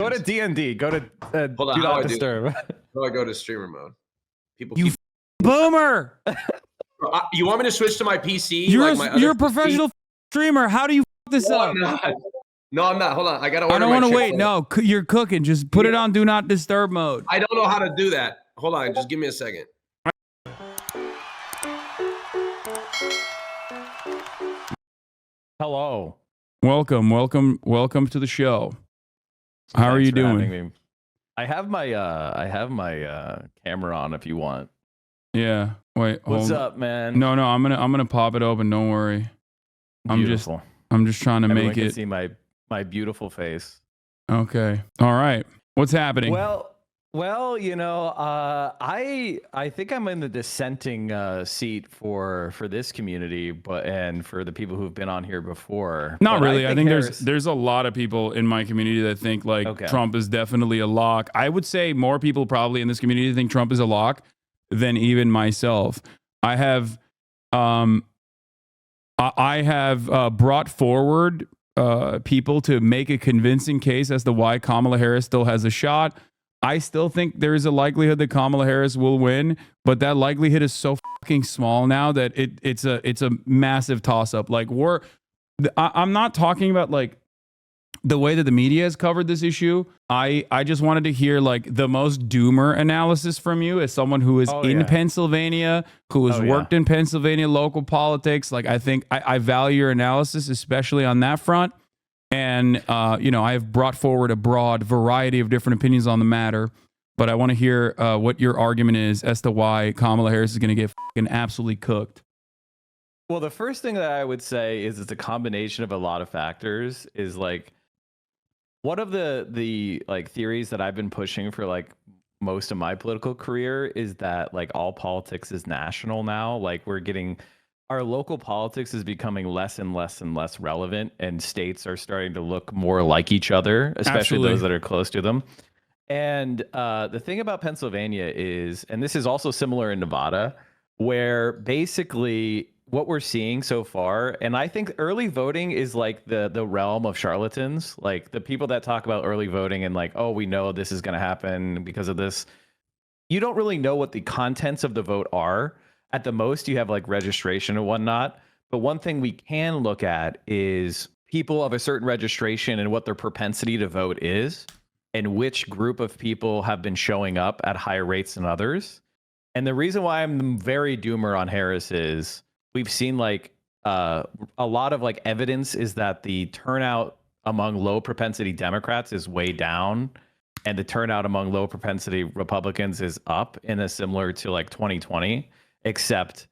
Go to D&D. Go to Hold on, Do Not Disturb. How do I go to streamer mode? People You boomer! You want me to switch to my PC? You're a professional streamer. How do you this up? I'm not. No, I'm not. Hold on. I got to order I don't want to wait. No, you're cooking. Just put it on Do Not Disturb mode. I don't know how to do that. Hold on. Just give me a second. Hello. Welcome to the show. How are you doing? I have my camera on if you want. Yeah. Wait. What's up, man? No, I'm gonna pop it open. Don't worry. Beautiful. I'm just trying to Everyone make can it. See my beautiful face. Okay. All right. What's happening? Well, you know, I think I'm in the dissenting seat for this community, and for the people who've been on here before. Not really. I think there's a lot of people in my community that think Trump is definitely a lock. I would say more people probably in this community think Trump is a lock than even myself. I have brought forward people to make a convincing case as to why Kamala Harris still has a shot. I still think there is a likelihood that Kamala Harris will win, but that likelihood is so fucking small now that it's a massive toss up. I'm not talking about the way that the media has covered this issue. I just wanted to hear the most doomer analysis from you as someone who is in Pennsylvania, who has worked in Pennsylvania local politics. I think I value your analysis, especially on that front. And, I have brought forward a broad variety of different opinions on the matter, but I want to hear what your argument is as to why Kamala Harris is going to get fucking absolutely cooked. Well, the first thing that I would say is it's a combination of a lot of factors. Is one of the theories that I've been pushing for most of my political career is that all politics is national now. Our local politics is becoming less and less and less relevant, and states are starting to look more like each other, especially those that are close to them. And the thing about Pennsylvania is, and this is also similar in Nevada, where basically what we're seeing so far, and I think early voting is the realm of charlatans, the people that talk about early voting and oh, we know this is going to happen because of this. You don't really know what the contents of the vote are. At the most, you have registration and whatnot. But one thing we can look at is people of a certain registration and what their propensity to vote is, and which group of people have been showing up at higher rates than others. And the reason why I'm very doomer on Harris is we've seen a lot of evidence is that the turnout among low propensity Democrats is way down, and the turnout among low propensity Republicans is up in a similar to 2020. Except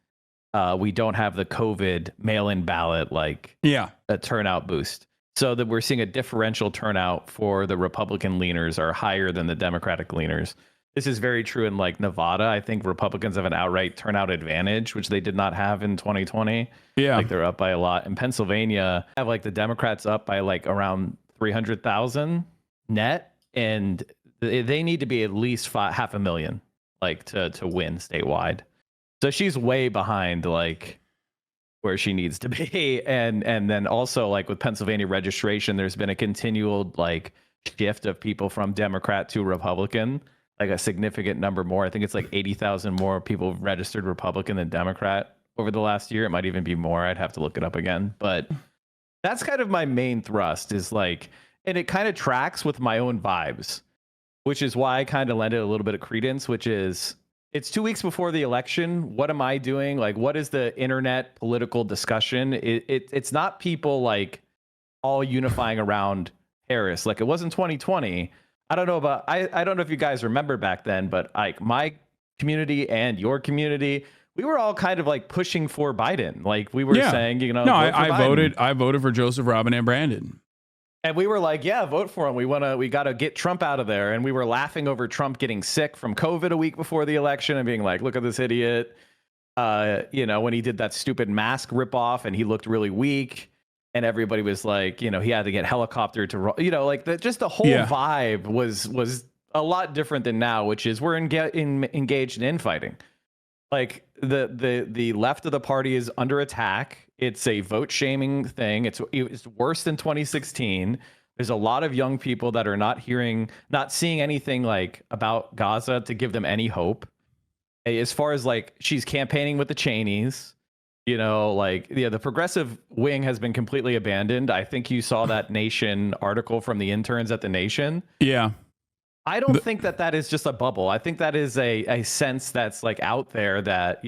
we don't have the COVID mail-in ballot a turnout boost. So that we're seeing a differential turnout for the Republican leaners are higher than the Democratic leaners. This is very true in Nevada. I think Republicans have an outright turnout advantage, which they did not have in 2020. Yeah. They're up by a lot. In Pennsylvania, have the Democrats up by around 300,000 net, and they need to be at least 500,000 to win statewide. So she's way behind where she needs to be. And then also with Pennsylvania registration, there's been a continual shift of people from Democrat to Republican, a significant number more. I think it's 80,000 more people registered Republican than Democrat over the last year. It might even be more. I'd have to look it up again. But that's kind of my main thrust is and it kind of tracks with my own vibes, which is why I kind of lend it a little bit of credence, which is, it's 2 weeks before the election. What am I doing? What is the internet political discussion? It's not people all unifying around Harris. It was in 2020. I don't know about, I don't know if you guys remember back then, but my community and your community, we were all kind of pushing for Biden. We were saying, no, I voted for Joseph, Robin, and Brandon. And we were vote for him. We got to get Trump out of there. And we were laughing over Trump getting sick from COVID a week before the election and being look at this idiot. When he did that stupid mask ripoff and he looked really weak, and everybody was he had to get helicoptered to, just the whole vibe was a lot different than now, which is we're engaged in infighting. The left of the party is under attack. It's a vote shaming thing. It's worse than 2016. There's a lot of young people that are not seeing anything like about Gaza to give them any hope. As far as like she's campaigning with the Cheneys, like the progressive wing has been completely abandoned. I think you saw that Nation article from the interns at the Nation. Yeah. I don't think that is just a bubble. I think that is a sense that's like out there that,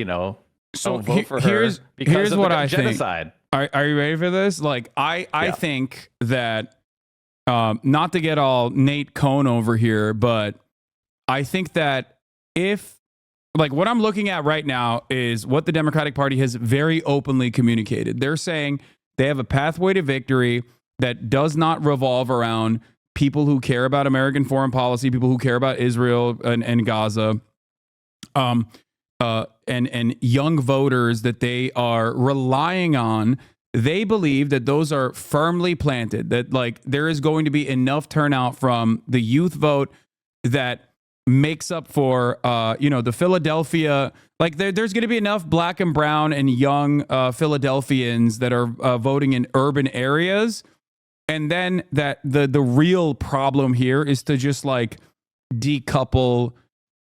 so vote for her because here's of what the I genocide. Think. Are you ready for this? Like, I think that, not to get all Nate Cohn over here, but I think that like what I'm looking at right now is what the Democratic Party has very openly communicated. They're saying they have a pathway to victory that does not revolve around people who care about American foreign policy, people who care about Israel and Gaza, and young voters that they are relying on. They believe that those are firmly planted, that like there is going to be enough turnout from the youth vote that makes up for, the Philadelphia, like there's going to be enough black and brown and young Philadelphians that are voting in urban areas. And then that the real problem here is to just like decouple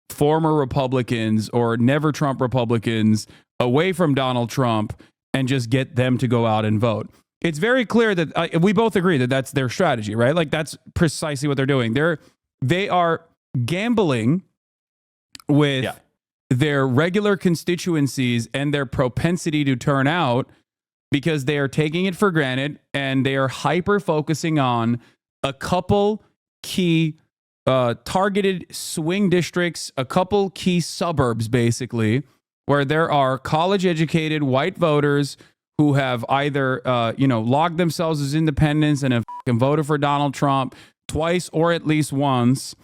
former Republicans or never Trump Republicans away from Donald Trump and just get them to go out and vote. It's very clear that we both agree that that's their strategy, right? Like that's precisely what they're doing. They are gambling with their regular constituencies and their propensity to turn out because they are taking it for granted and they are hyper focusing on a couple key targeted swing districts, a couple key suburbs, basically, where there are college-educated white voters who have either, logged themselves as independents and have voted for Donald Trump twice or at least once,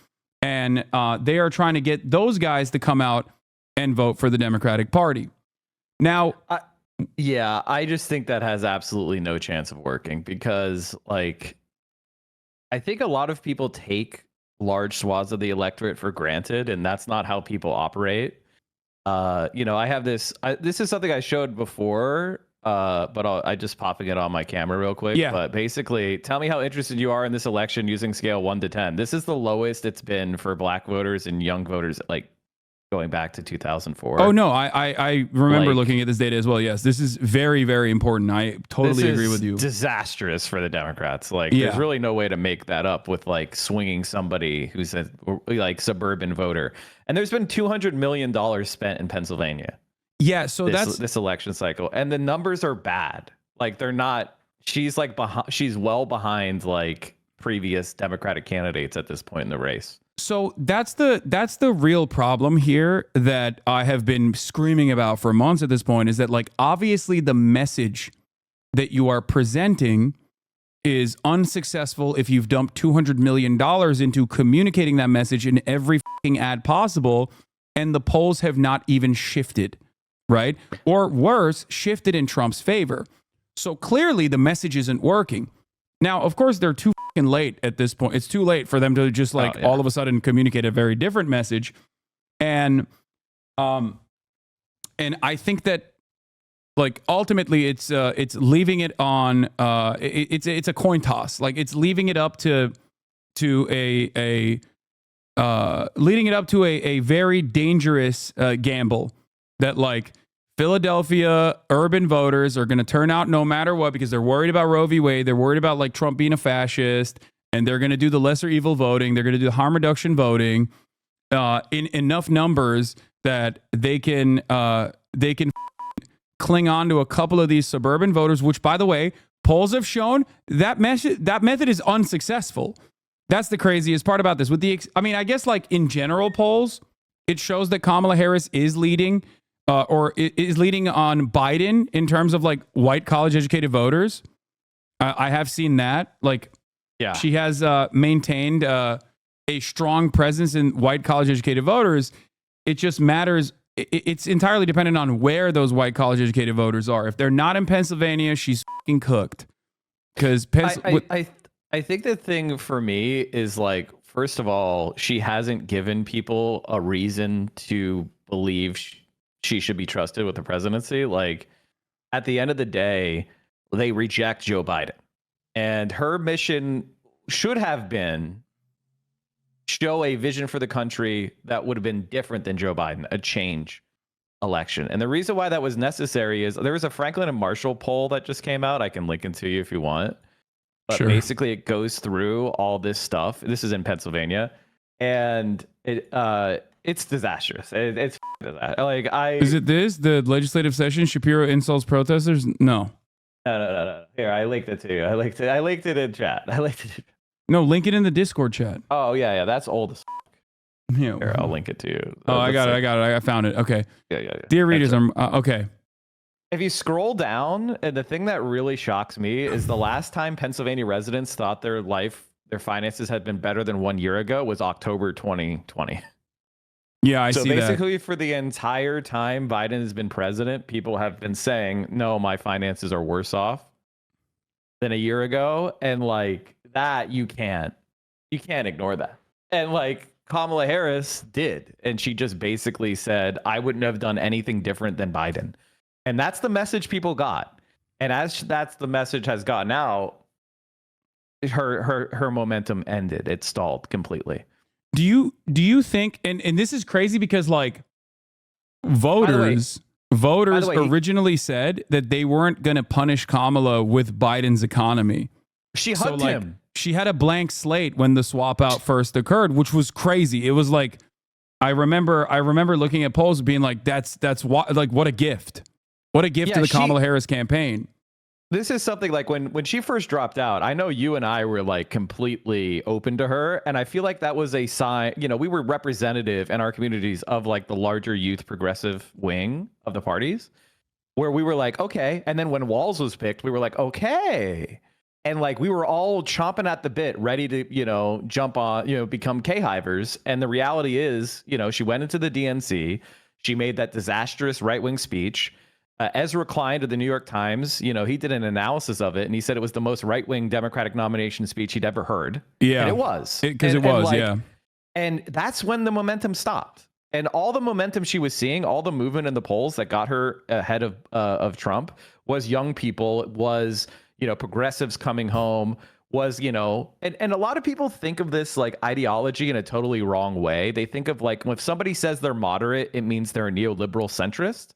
and they are trying to get those guys to come out and vote for the Democratic Party. Now, I just think that has absolutely no chance of working because, like, I think a lot of people take large swaths of the electorate for granted, and that's not how people operate. I have this. This is something I showed before, but I just popping it on my camera real quick. Yeah. But basically, tell me how interested you are in this election using scale 1 to 10. This is the lowest it's been for black voters and young voters, like going back to 2004. Oh no, I remember looking at this data as well. Yes, this is very, very important. I totally agree with you. Disastrous for the Democrats. Like, there's really no way to make that up with like swinging somebody who's a like suburban voter. And there's been $200 million spent in Pennsylvania. Yeah, so that's this election cycle, and the numbers are bad. Like they're not. She's like she's well behind like previous Democratic candidates at this point in the race. So that's the real problem here that I have been screaming about for months at this point, is that like obviously the message that you are presenting is unsuccessful if you've dumped $200 million into communicating that message in every fucking ad possible, and the polls have not even shifted, right? Or worse, shifted in Trump's favor. So clearly the message isn't working. Now, of course, they're too fucking late at this point. It's too late for them to just like all of a sudden communicate a very different message. And I think that like ultimately it's leaving it on it's a coin toss. Like it's leaving it up to a very dangerous gamble that like Philadelphia urban voters are going to turn out no matter what because they're worried about Roe v. Wade. They're worried about like Trump being a fascist, and they're going to do the lesser evil voting. They're going to do the harm reduction voting in enough numbers that they can cling on to a couple of these suburban voters, which, by the way, polls have shown that method is unsuccessful. That's the craziest part about this. I guess like in general polls, it shows that Kamala Harris is leading. Or is leading on Biden in terms of like white college educated voters. I have seen that. Like, she has maintained a strong presence in white college educated voters. It just matters. It's entirely dependent on where those white college educated voters are. If they're not in Pennsylvania, she's fucking cooked. Because I think the thing for me is like, first of all, she hasn't given people a reason to believe she should be trusted with the presidency. Like at the end of the day, they reject Joe Biden, and her mission should have been show a vision for the country that would have been different than Joe Biden, a change election. And the reason why that was necessary is there was a Franklin and Marshall poll that just came out. I can link it to you if you want. But Sure. basically it goes through all this stuff. This is in Pennsylvania. And it's disastrous. It's like Is it the legislative session? Shapiro insults protesters? No. No. Here, I linked it to you. I linked it in chat. No, link it in the Discord chat. Oh yeah. That's old as Yeah. Here, I'll link it to you. Oh, I got it. I found it. Okay. Yeah. Dear readers, I'm okay. If you scroll down, and the thing that really shocks me is the last time Pennsylvania residents thought their finances had been better than 1 year ago was October 2020. Yeah, I so see that. basically, for the entire time Biden has been president, people have been saying, no, my finances are worse off than a year ago. And like that, you can't ignore that. And like Kamala Harris did. And she just basically said, I wouldn't have done anything different than Biden. And that's the message people got. And as that's the message has gotten out, her momentum ended. It stalled completely. Do you think, and this is crazy because like voters originally said that they weren't going to punish Kamala with Biden's economy. She hugged him. She had a blank slate when the swap out first occurred, which was crazy. It was like, I remember looking at polls being like, that's what a gift. What a gift to the Kamala Harris campaign. This is something like when she first dropped out, I know you and I were like completely open to her. And I feel like that was a sign, we were representative in our communities of like the larger youth progressive wing of the parties where we were like, okay. And then when Walz was picked, we were like, okay. And like, we were all chomping at the bit, ready to, jump on, become K-hivers. And the reality is, she went into the DNC. She made that disastrous right-wing speech. Ezra Klein of the New York Times, he did an analysis of it, and he said it was the most right-wing Democratic nomination speech he'd ever heard. Yeah, and it was because and that's when the momentum stopped, and all the momentum she was seeing, all the movement in the polls that got her ahead of Trump was young people, was progressives coming home, was and a lot of people think of this like ideology in a totally wrong way. They think of like if somebody says they're moderate, it means they're a neoliberal centrist.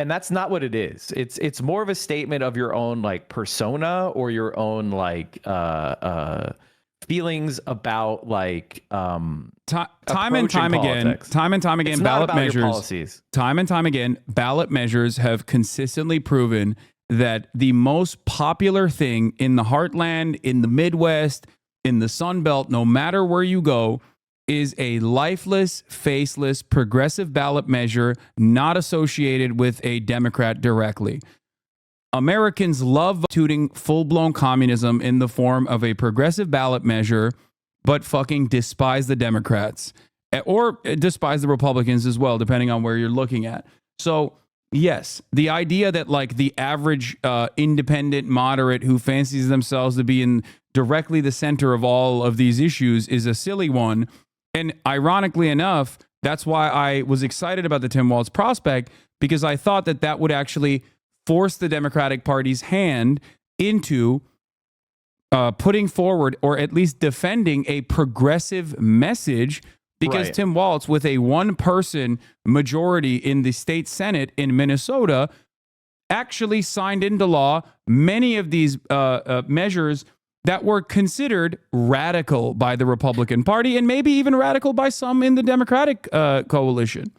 And that's not what it is. It's more of a statement of your own like persona or your own like feelings about like time and time again, it's ballot not about measures. Your policies. Time and time again, ballot measures have consistently proven that the most popular thing in the heartland, in the Midwest, in the Sun Belt, no matter where you go, is a lifeless, faceless, progressive ballot measure not associated with a Democrat directly. Americans love voting full-blown communism in the form of a progressive ballot measure, but fucking despise the Democrats or despise the Republicans as well, depending on where you're looking at. So, yes, the idea that like the average independent moderate who fancies themselves to be in directly the center of all of these issues is a silly one. And ironically enough, that's why I was excited about the Tim Walz prospect, because I thought that would actually force the Democratic Party's hand into putting forward or at least defending a progressive message, because Tim Walz, with a one-person majority in the state Senate in Minnesota, actually signed into law many of these measures that were considered radical by the Republican Party and maybe even radical by some in the Democratic coalition.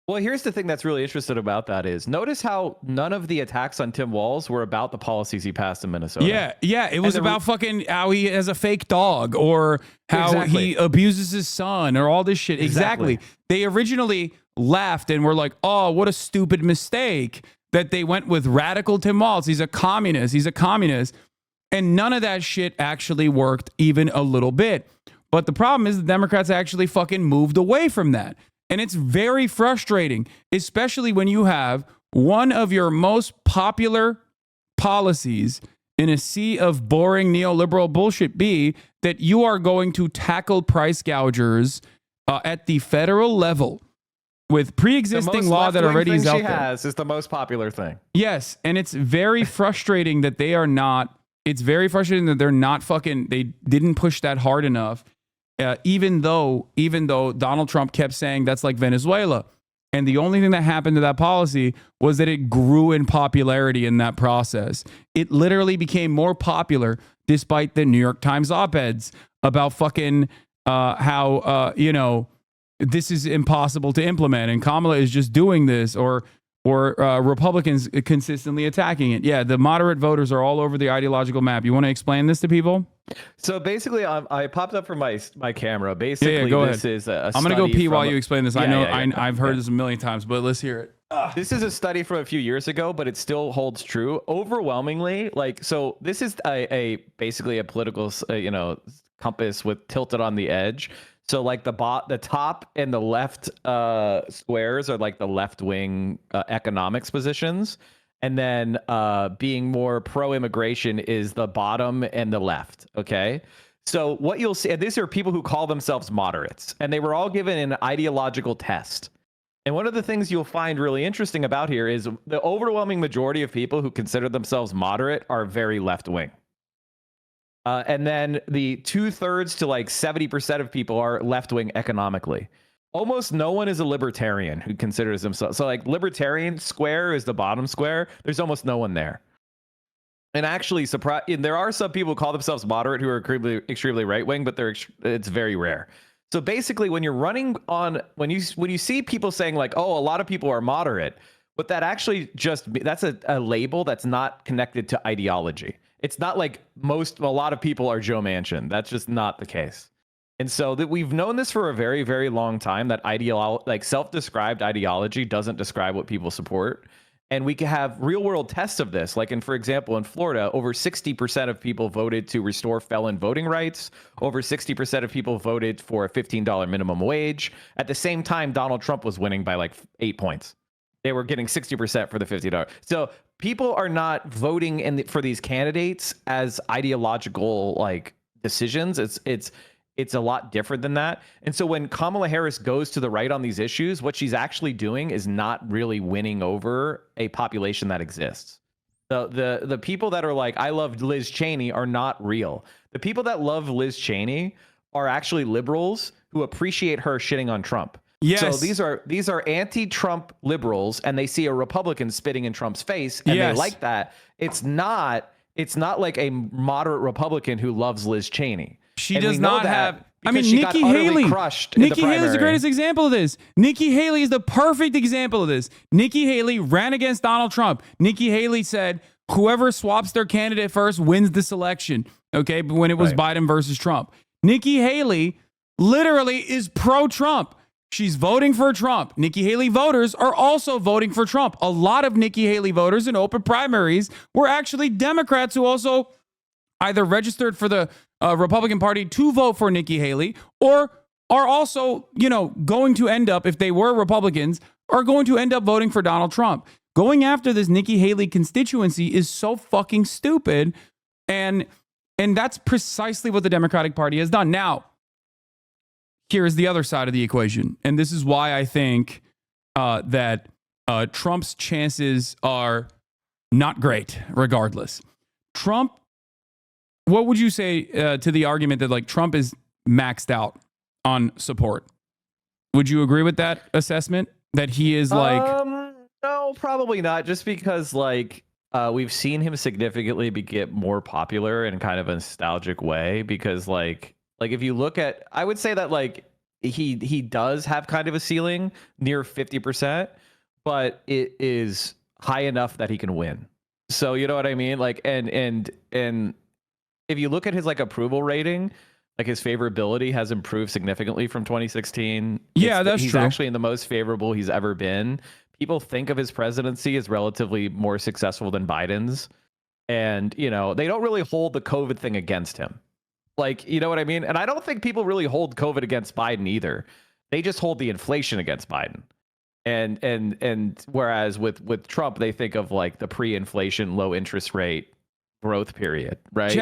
Well, here's the thing that's really interesting about that is notice how none of the attacks on Tim Walz were about the policies he passed in Minnesota. Yeah. It was about fucking how he has a fake dog or how he abuses his son or all this shit. Exactly. They originally laughed and were like, oh, what a stupid mistake that they went with radical Tim Walz. He's a communist. And none of that shit actually worked even a little bit. But the problem is the Democrats actually fucking moved away from that. And it's very frustrating, especially when you have one of your most popular policies in a sea of boring neoliberal bullshit be that you are going to tackle price gougers at the federal level with pre-existing law that already is out there. Is the most popular thing. Yes, and it's very frustrating that they are not It's very frustrating that they're not they didn't push that hard enough. Even though Donald Trump kept saying that's like Venezuela. And the only thing that happened to that policy was that it grew in popularity in that process. It literally became more popular despite the New York Times op-eds about fucking how, this is impossible to implement and Kamala is just doing this or Republicans consistently attacking it. Yeah, the moderate voters are all over the ideological map. You want to explain this to people? So basically, I popped up from my camera. Basically, go this ahead. is a I'm going to go pee while from- you explain this. Yeah, I know yeah, yeah. I've heard this a million times, but let's hear it. This is a study from a few years ago, but it still holds true. Overwhelmingly, so this is basically a political, compass with tilted on the edge. So like the top and the left squares are like the left wing economics positions, and then being more pro-immigration is the bottom and the left. Okay. So what you'll see, and these are people who call themselves moderates, and they were all given an ideological test. And one of the things you'll find really interesting about here is the overwhelming majority of people who consider themselves moderate are very left wing. And then the 2/3 to like 70% of people are left wing economically. Almost no one is a libertarian who considers themselves. So like libertarian square is the bottom square. There's almost no one there. And actually, there are some people who call themselves moderate who are extremely right wing, but it's very rare. So basically, when you're running on, when you see people saying like, oh, a lot of people are moderate, but that actually that's a label that's not connected to ideology. It's not like a lot of people are Joe Manchin. That's just not the case. And so that we've known this for a very, very long time, that self-described ideology doesn't describe what people support. And we can have real world tests of this. Like, for example, in Florida, over 60% of people voted to restore felon voting rights. Over 60% of people voted for a $15 minimum wage. At the same time, Donald Trump was winning by like 8 points. They were getting 60% for the $50. So people are not voting for these candidates as ideological like decisions. It's a lot different than that. And so when Kamala Harris goes to the right on these issues, what she's actually doing is not really winning over a population that exists. The people that are like, I love Liz Cheney are not real. The people that love Liz Cheney are actually liberals who appreciate her shitting on Trump. Yes. So these are anti-Trump liberals, and they see a Republican spitting in Trump's face, and Yes. they like that. It's not like a moderate Republican who loves Liz Cheney. She And does we know not that have. I because mean, she got Nikki utterly Haley. crushed in the Nikki Haley is the primary. greatest example of this. Nikki Haley is the perfect example of this. Nikki Haley ran against Donald Trump. Nikki Haley said, whoever swaps their candidate first wins this election. Okay, but when it was Right. Biden versus Trump. Nikki Haley literally is pro-Trump. She's voting for Trump. Nikki Haley voters are also voting for Trump. A lot of Nikki Haley voters in open primaries were actually Democrats who also either registered for the Republican Party to vote for Nikki Haley or are also, going to end up, if they were Republicans, are going to end up voting for Donald Trump. Going after this Nikki Haley constituency is so fucking stupid. And that's precisely what the Democratic Party has done. Now, here is the other side of the equation. And this is why I think that Trump's chances are not great, regardless. Trump, what would you say to the argument that like Trump is maxed out on support? Would you agree with that assessment? That he is like... No, probably not. Just because we've seen him significantly get more popular in kind of a nostalgic way, because like if you look at, I would say that like he does have kind of a ceiling near 50%, but it is high enough that he can win. So you know what I mean? Like, and if you look at his like approval rating, like his favorability has improved significantly from 2016. Yeah, that's he's true. actually in the most favorable he's ever been. People think of his presidency as relatively more successful than Biden's. And, they don't really hold the COVID thing against him. Like, you know what I mean? And I don't think people really hold COVID against Biden either. They just hold the inflation against Biden. And whereas with Trump, they think of like the pre-inflation, low interest rate growth period, right?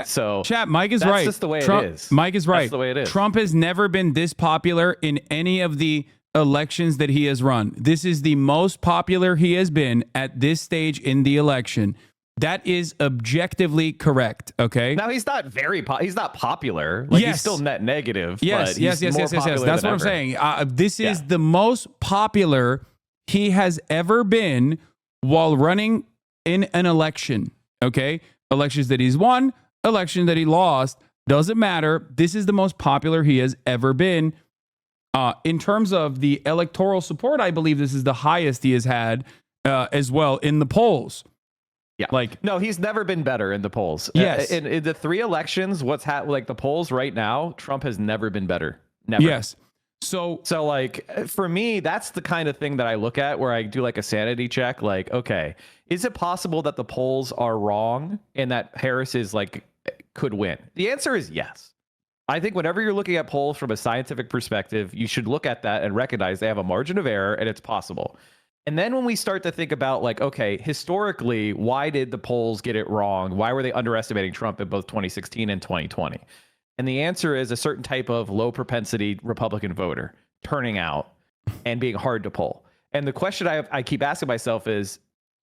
Mike is that's right. Just the way Trump, it is. Mike is right. That's the way it is. Trump has never been this popular in any of the elections that he has run. This is the most popular he has been at this stage in the election. That is objectively correct. Okay. Now he's not he's not popular. Like Yes. he's still net negative. Yes, but yes, he's more yes. popular That's than what I'm ever. saying. This is the most popular he has ever been while running in an election. Okay. Elections that he's won, election that he lost, doesn't matter. This is the most popular he has ever been. In terms of the electoral support, I believe this is the highest he has had as well in the polls. Yeah. Like, no, he's never been better in the polls. Yes. In the 3 elections, like the polls right now, Trump has never been better. Never. yes. So like for me, that's the kind of thing that I look at where I do like a sanity check. Like, okay, is it possible that the polls are wrong and that Harris is like could win? The answer is yes. I think whenever you're looking at polls from a scientific perspective, you should look at that and recognize they have a margin of error and it's possible. And then when we start to think about like, okay, historically, why did the polls get it wrong? Why were they underestimating Trump in both 2016 and 2020? And the answer is a certain type of low propensity Republican voter turning out and being hard to poll. And the question I keep asking myself is,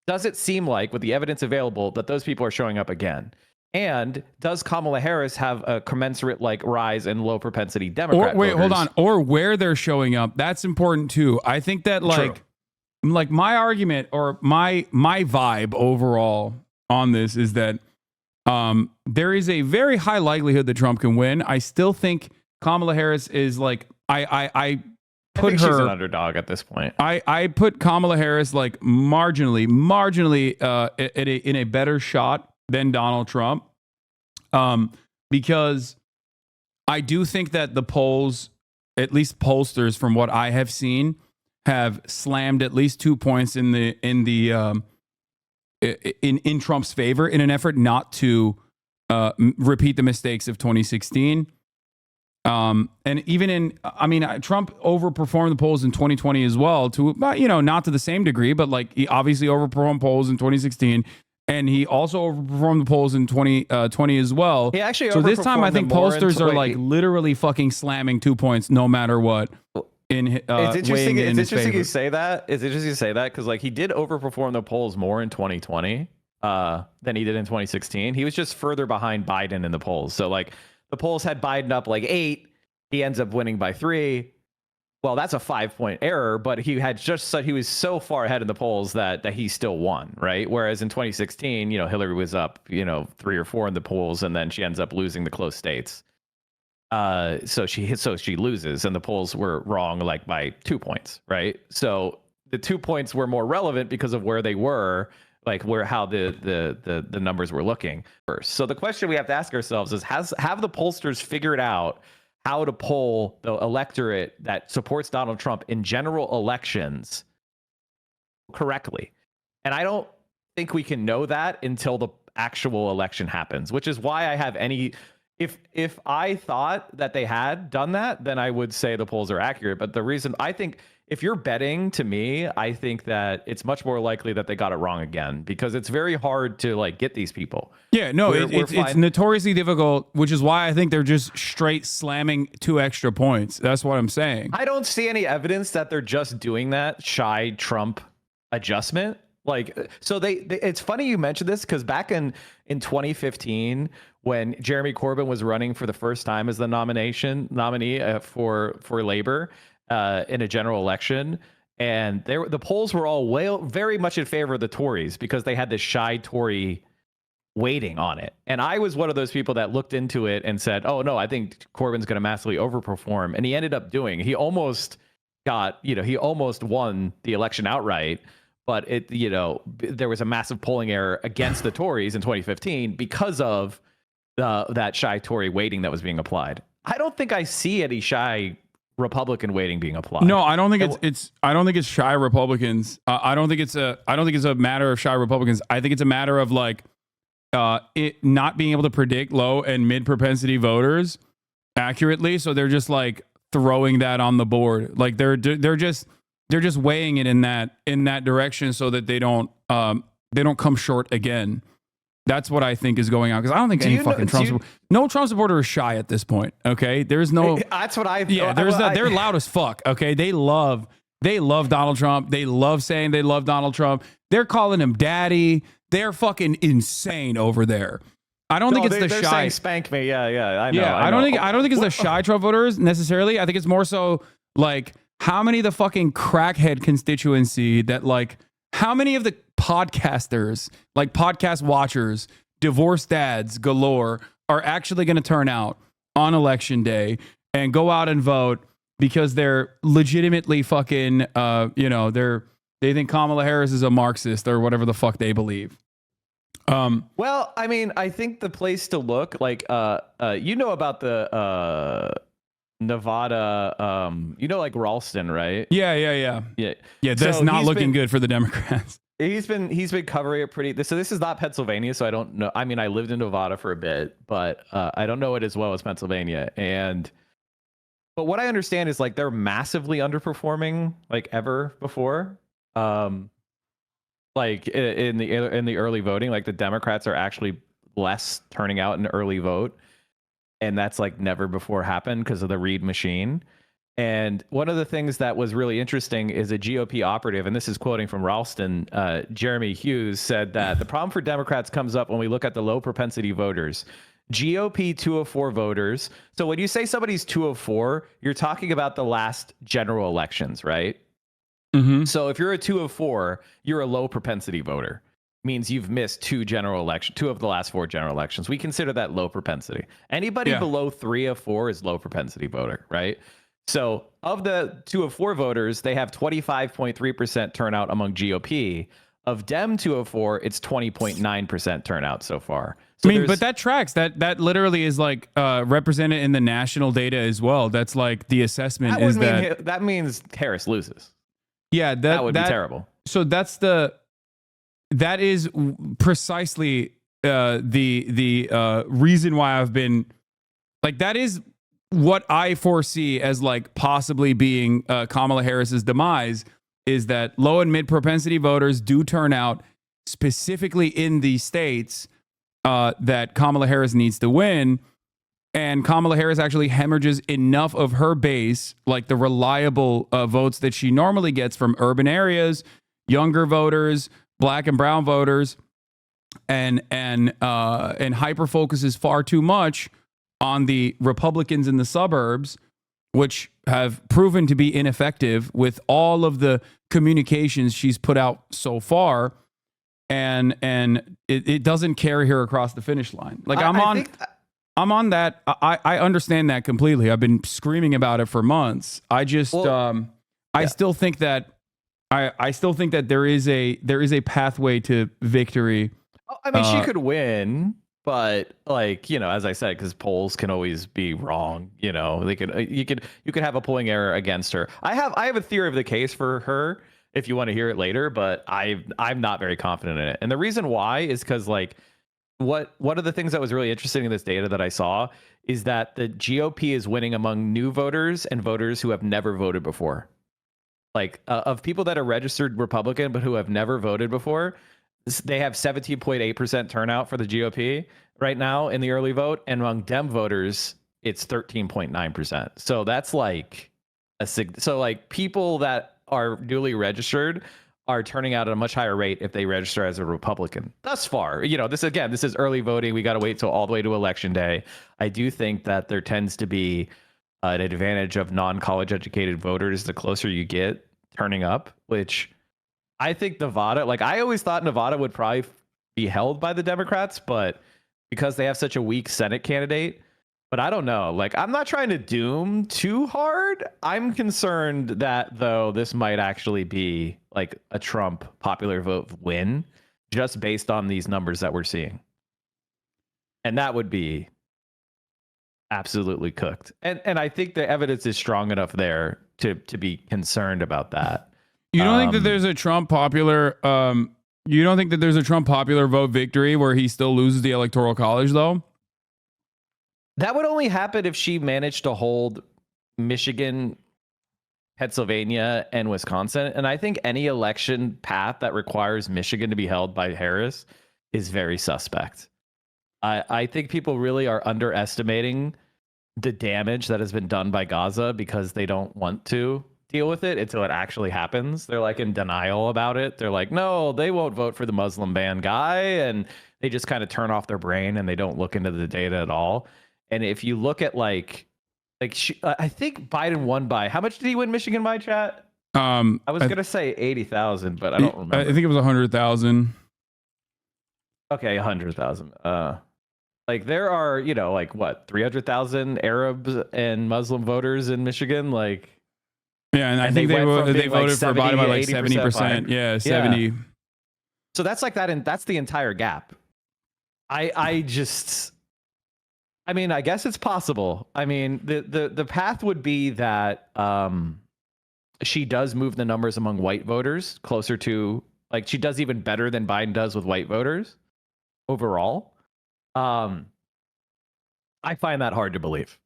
does it seem like with the evidence available that those people are showing up again? And does Kamala Harris have a commensurate like rise in low propensity Democrat Or wait, voters? hold on. Or where they're showing up. That's important too. I think that like my argument or my vibe overall on this is that there is a very high likelihood that Trump can win. I still think Kamala Harris is like I put think her she's an underdog at this point. I put Kamala Harris like marginally in a better shot than Donald Trump, because I do think that the polls, at least pollsters from what I have seen, have slammed at least 2 points in Trump's favor in an effort not to repeat the mistakes of 2016. And even Trump overperformed the polls in 2020 as well, not to the same degree, but like he obviously overperformed polls in 2016. And he also overperformed the polls in 2020 as well. He actually so this time I think pollsters are like wait. literally fucking slamming 2 points no matter what. It's interesting. It's interesting you say that. It's interesting you say that because like he did overperform the polls more in 2020 than he did in 2016. He was just further behind Biden in the polls. So like the polls had Biden up like 8. He ends up winning by 3. Well, that's a 5-point error, but he was so far ahead in the polls that he still won, right? Whereas in 2016, Hillary was up, 3 or 4 in the polls, and then she ends up losing the close states. So she loses, and the polls were wrong like by 2 points, right? So the 2 points were more relevant because of where they were, like how the numbers were looking first. So the question we have to ask ourselves is, have the pollsters figured out how to poll the electorate that supports Donald Trump in general elections correctly? And I don't think we can know that until the actual election happens, which is why I have if I thought that they had done that, then I would say the polls are accurate. But the reason I think if you're betting to me, I think that it's much more likely that they got it wrong again, because it's very hard to like get these people. Yeah, no, it's notoriously difficult, which is why I think they're just straight slamming 2 extra points. That's what I'm saying. I don't see any evidence that they're just doing that shy Trump adjustment. Like, so it's funny you mentioned this because back in 2015, when Jeremy Corbyn was running for the first time as the nominee for Labor in a general election, and the polls were all very much in favor of the Tories because they had this shy Tory weighting on it. And I was one of those people that looked into it and said, oh no, I think Corbyn's going to massively overperform. And he ended up he almost won the election outright. But there was a massive polling error against the Tories in 2015 because of that shy Tory weighting that was being applied. I don't think I see any shy Republican weighting being applied. No, I don't think I don't think it's shy Republicans. I don't think it's a matter of shy Republicans. I think it's a matter of like it not being able to predict low and mid propensity voters accurately. So they're just like throwing that on the board. Like they're just weighing it in that direction so that they don't come short again. That's what I think is going on, because I don't think no Trump supporter is shy at this point. Okay, there's no. That's what I. Yeah, they're loud as fuck. Okay, they love Donald Trump. They love saying they love Donald Trump. They're calling him daddy. they're fucking insane over there. I don't think it's the they're shy. saying spank me. Yeah, I know. Yeah, I don't think it's the shy Trump voters necessarily. I think it's more so like how many of the fucking crackhead constituency that like how many of the podcasters, like podcast watchers, divorced dads galore are actually going to turn out on election day and go out and vote because they're legitimately fucking they think Kamala Harris is a Marxist or whatever the fuck they believe. Well, I mean, I think the place to look, like, you know about the Nevada, like Ralston, right? Yeah. That's So not he's looking been- good for the Democrats. He's been covering it pretty. So this is not Pennsylvania, so I don't know. I mean, I lived in Nevada for a bit, but I don't know it as well as Pennsylvania. But what I understand is like they're massively underperforming like ever before. Like in the early voting, like the Democrats are actually less turning out in early vote, and that's like never before happened because of the Reid machine. And one of the things that was really interesting is a GOP operative, and this is quoting from Ralston, Jeremy Hughes said that the problem for Democrats comes up when we look at the low propensity voters. GOP 204 voters. So when you say somebody's 204, you're talking about the last general elections, right? Mm-hmm. So if you're a 204, you're a low propensity voter. Means you've missed two of the last 4 general elections. We consider that low propensity. Anybody below 3 of 4 is low propensity voter, right? So of the 2 of 4 voters, they have 25.3% turnout among GOP. Of Dem 204, it's 20.9% turnout so far. So I mean, but that tracks. That literally is like represented in the national data as well. That's like the assessment is that that means Harris loses. Yeah, that would be terrible. So that is precisely the reason why I've been like that is what I foresee as like possibly being Kamala Harris's demise is that low and mid propensity voters do turn out specifically in the states that Kamala Harris needs to win. And Kamala Harris actually hemorrhages enough of her base, like the reliable votes that she normally gets from urban areas, younger voters, black and brown voters, and hyper focuses far too much on the Republicans in the suburbs, which have proven to be ineffective with all of the communications she's put out so far. And it doesn't carry her across the finish line. Like I'm on that. I understand that completely. I've been screaming about it for months. I just I still think that I still think that there is a pathway to victory. I mean, she could win, but like, as I said, because polls can always be wrong. They could you could have a polling error against her. I have a theory of the case for her if you want to hear it later, but I'm not very confident in it. And the reason why is because like one of the things that was really interesting in this data that I saw is that the GOP is winning among new voters and voters who have never voted before. Like of people that are registered Republican but who have never voted before, they have 17.8% turnout for the GOP right now in the early vote, and among Dem voters, it's 13.9%. So that's like like people that are newly registered are turning out at a much higher rate if they register as a Republican. Thus far, this is early voting. We got to wait till all the way to election day. I do think that there tends to be an advantage of non-college educated voters the closer you get turning up, which I think Nevada, like I always thought Nevada would probably be held by the Democrats, but because they have such a weak Senate candidate, but I don't know. Like, I'm not trying to doom too hard. I'm concerned that, though, this might actually be like a Trump popular vote win just based on these numbers that we're seeing. And that would be absolutely cooked. And I think the evidence is strong enough there to be concerned about that. You don't think that there's a Trump popular vote victory where he still loses the Electoral College, though? That would only happen if she managed to hold Michigan, Pennsylvania, and Wisconsin. And I think any election path that requires Michigan to be held by Harris is very suspect. I think people really are underestimating the damage that has been done by Gaza because they don't want to deal with it until it actually happens. They're like in denial about it. They're like, no, they won't vote for the Muslim ban guy. And they just kind of turn off their brain and they don't look into the data at all. And if you look at I think Biden won by, how much did he win Michigan by, chat? I was going to say 80,000, but I don't remember. I think it was 100,000. Okay, 100,000. Like there are, like what, 300,000 Arabs and Muslim voters in Michigan? Like, yeah, and I think they voted like for Biden by like 70%. Yeah, 70. Yeah. So that's like that, and that's the entire gap. I mean, I guess it's possible. I mean, the path would be that she does move the numbers among white voters closer to, like, she does even better than Biden does with white voters overall. I find that hard to believe.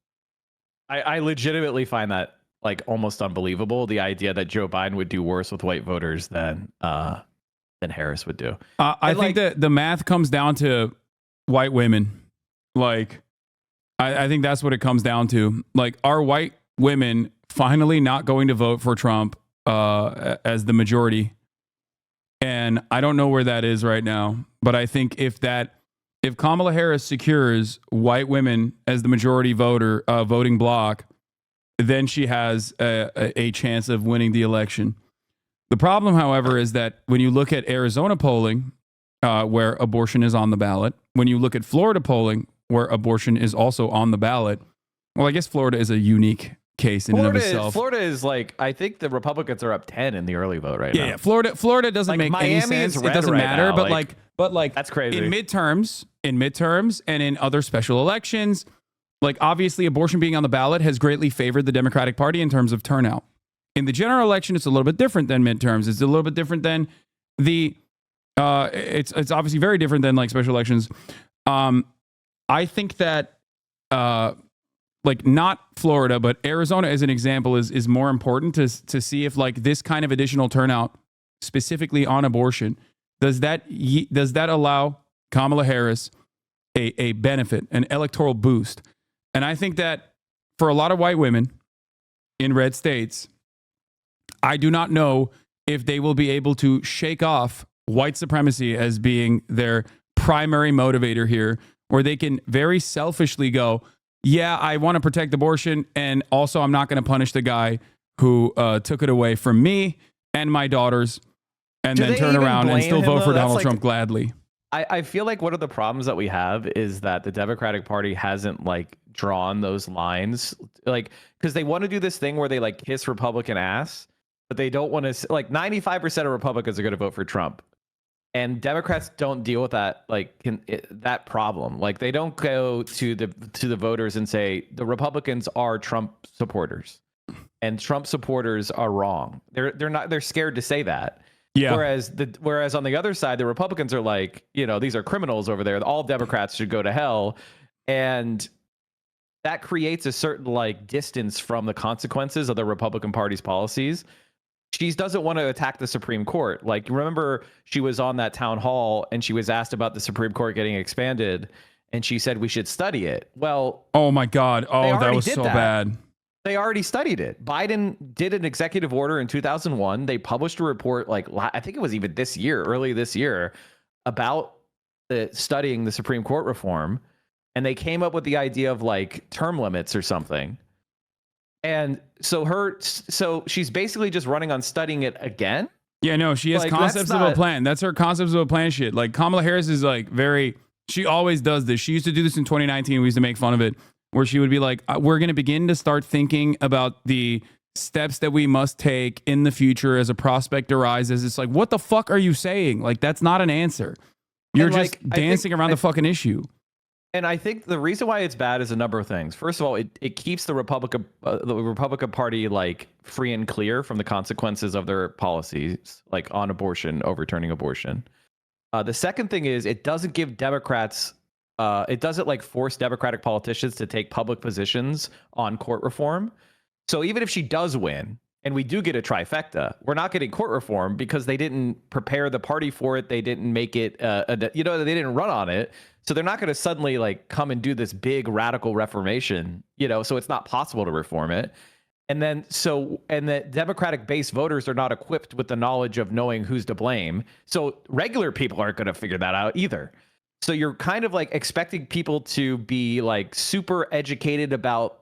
I legitimately find that like almost unbelievable. The idea that Joe Biden would do worse with white voters than Harris would do. I think that the math comes down to white women. Like, I think that's what it comes down to. Like, are white women finally not going to vote for Trump as the majority? And I don't know where that is right now. But I think if Kamala Harris secures white women as the majority voting bloc, then she has a chance of winning the election. The problem, however, is that when you look at Arizona polling, where abortion is on the ballot, when you look at Florida polling, where abortion is also on the ballot, well, I guess Florida is a unique case in and of itself. Florida is like, I think the Republicans are up 10 in the early vote right now. Yeah, Florida doesn't make any sense. It doesn't matter, but that's crazy. In midterms, and in other special elections, like obviously abortion being on the ballot has greatly favored the Democratic Party in terms of turnout. In the general election, it's a little bit different than midterms. It's a little bit different than it's obviously very different than like special elections. I think that like not Florida, but Arizona as an example is more important to see if like this kind of additional turnout specifically on abortion, does that allow Kamala Harris a benefit, an electoral boost? And I think that for a lot of white women in red states, I do not know if they will be able to shake off white supremacy as being their primary motivator here, where they can very selfishly go, yeah, I want to protect abortion, and also I'm not going to punish the guy who took it away from me and my daughters, and then turn around and still vote for Donald Trump gladly. I feel like one of the problems that we have is that the Democratic Party hasn't like drawn those lines, like, because they want to do this thing where they like kiss Republican ass, but they don't want to, like 95% of Republicans are going to vote for Trump. And Democrats don't deal with that, that problem. Like they don't go to the voters and say the Republicans are Trump supporters, and Trump supporters are wrong. They're scared to say that. Yeah. Whereas on the other side, the Republicans are like, these are criminals over there. All Democrats should go to hell, and that creates a certain like distance from the consequences of the Republican Party's policies. She doesn't want to attack the Supreme Court. Like, remember, she was on that town hall and she was asked about the Supreme Court getting expanded, and she said we should study it. Well, oh my God. Oh, that was so bad. They already studied it. Biden did an executive order in 2001. They published a report, like, I think it was even early this year, about studying the Supreme Court reform. And they came up with the idea of like term limits or something. And so she's basically just running on studying it again. Yeah, no, she has concepts of a plan. That's her concepts of a plan shit. Like Kamala Harris is like she always does this. She used to do this in 2019. We used to make fun of it, where she would be like, we're going to begin to start thinking about the steps that we must take in the future as a prospect arises. It's like, what the fuck are you saying? Like, that's not an answer. You're just dancing around the fucking issue. And I think the reason why it's bad is a number of things. First of all, it keeps the Republican Party like free and clear from the consequences of their policies, like on abortion, overturning abortion. The second thing is it doesn't give Democrats, it doesn't like force Democratic politicians to take public positions on court reform. So even if she does win, and we do get a trifecta, we're not getting court reform because they didn't prepare the party for it. They didn't make it, they didn't run on it. So they're not going to suddenly like come and do this big radical reformation, so it's not possible to reform it. And then and the Democratic base voters are not equipped with the knowledge of knowing who's to blame. So regular people aren't going to figure that out either. So you're kind of like expecting people to be like super educated about,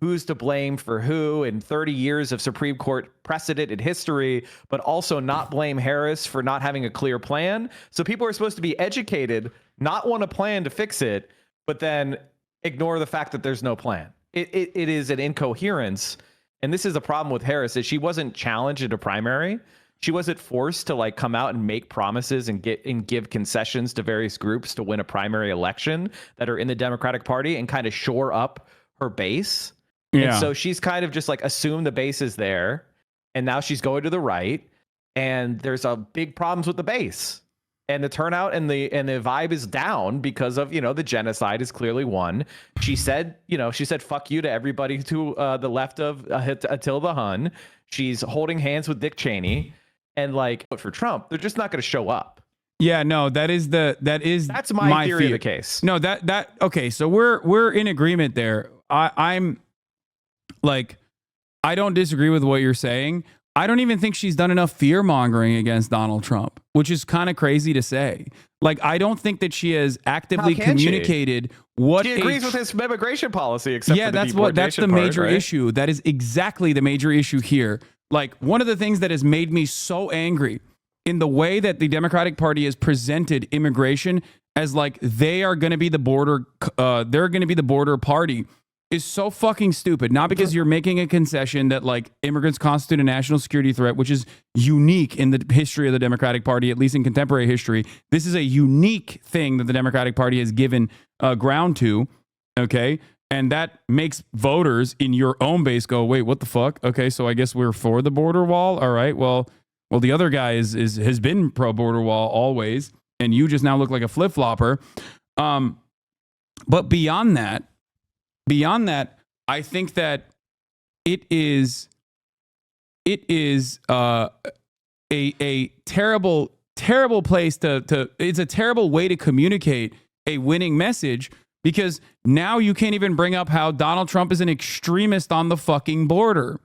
who's to blame for who and 30 years of Supreme Court precedent in history, but also not blame Harris for not having a clear plan. So people are supposed to be educated, not want a plan to fix it, but then ignore the fact that there's no plan. It is an incoherence. And this is a problem with Harris, is she wasn't challenged in a primary. She wasn't forced to like come out and make promises and give concessions to various groups to win a primary election that are in the Democratic Party and kind of shore up her base. Yeah. And so she's kind of just like assumed the base is there, and now she's going to the right, and there's a big problems with the base, and the turnout and the vibe is down because of the genocide is clearly one. She said fuck you to everybody to the left of Attila the Hun. She's holding hands with Dick Cheney, and like for Trump, they're just not going to show up. Yeah, no, that's my theory of the case. No, okay, so we're in agreement there. I'm like, I don't disagree with what you're saying. I don't even think she's done enough fear mongering against Donald Trump, which is kind of crazy to say. Like, I don't think that she has actively communicated what she agrees with his immigration policy. Except for that's the major issue. That is exactly the major issue here. Like, one of the things that has made me so angry in the way that the Democratic Party has presented immigration as like they are going to be the border, they're going to be the border party, is so fucking stupid. Not because you're making a concession that like immigrants constitute a national security threat, which is unique in the history of the Democratic Party, at least in contemporary history. This is a unique thing that the Democratic Party has given ground to. Okay. And that makes voters in your own base go, wait, what the fuck? Okay. So I guess we're for the border wall. All right. Well, the other guy has been pro border wall always, and you just now look like a flip flopper. But beyond that, I think that it is a terrible place to it's a terrible way to communicate a winning message, because now you can't even bring up how Donald Trump is an extremist on the fucking border.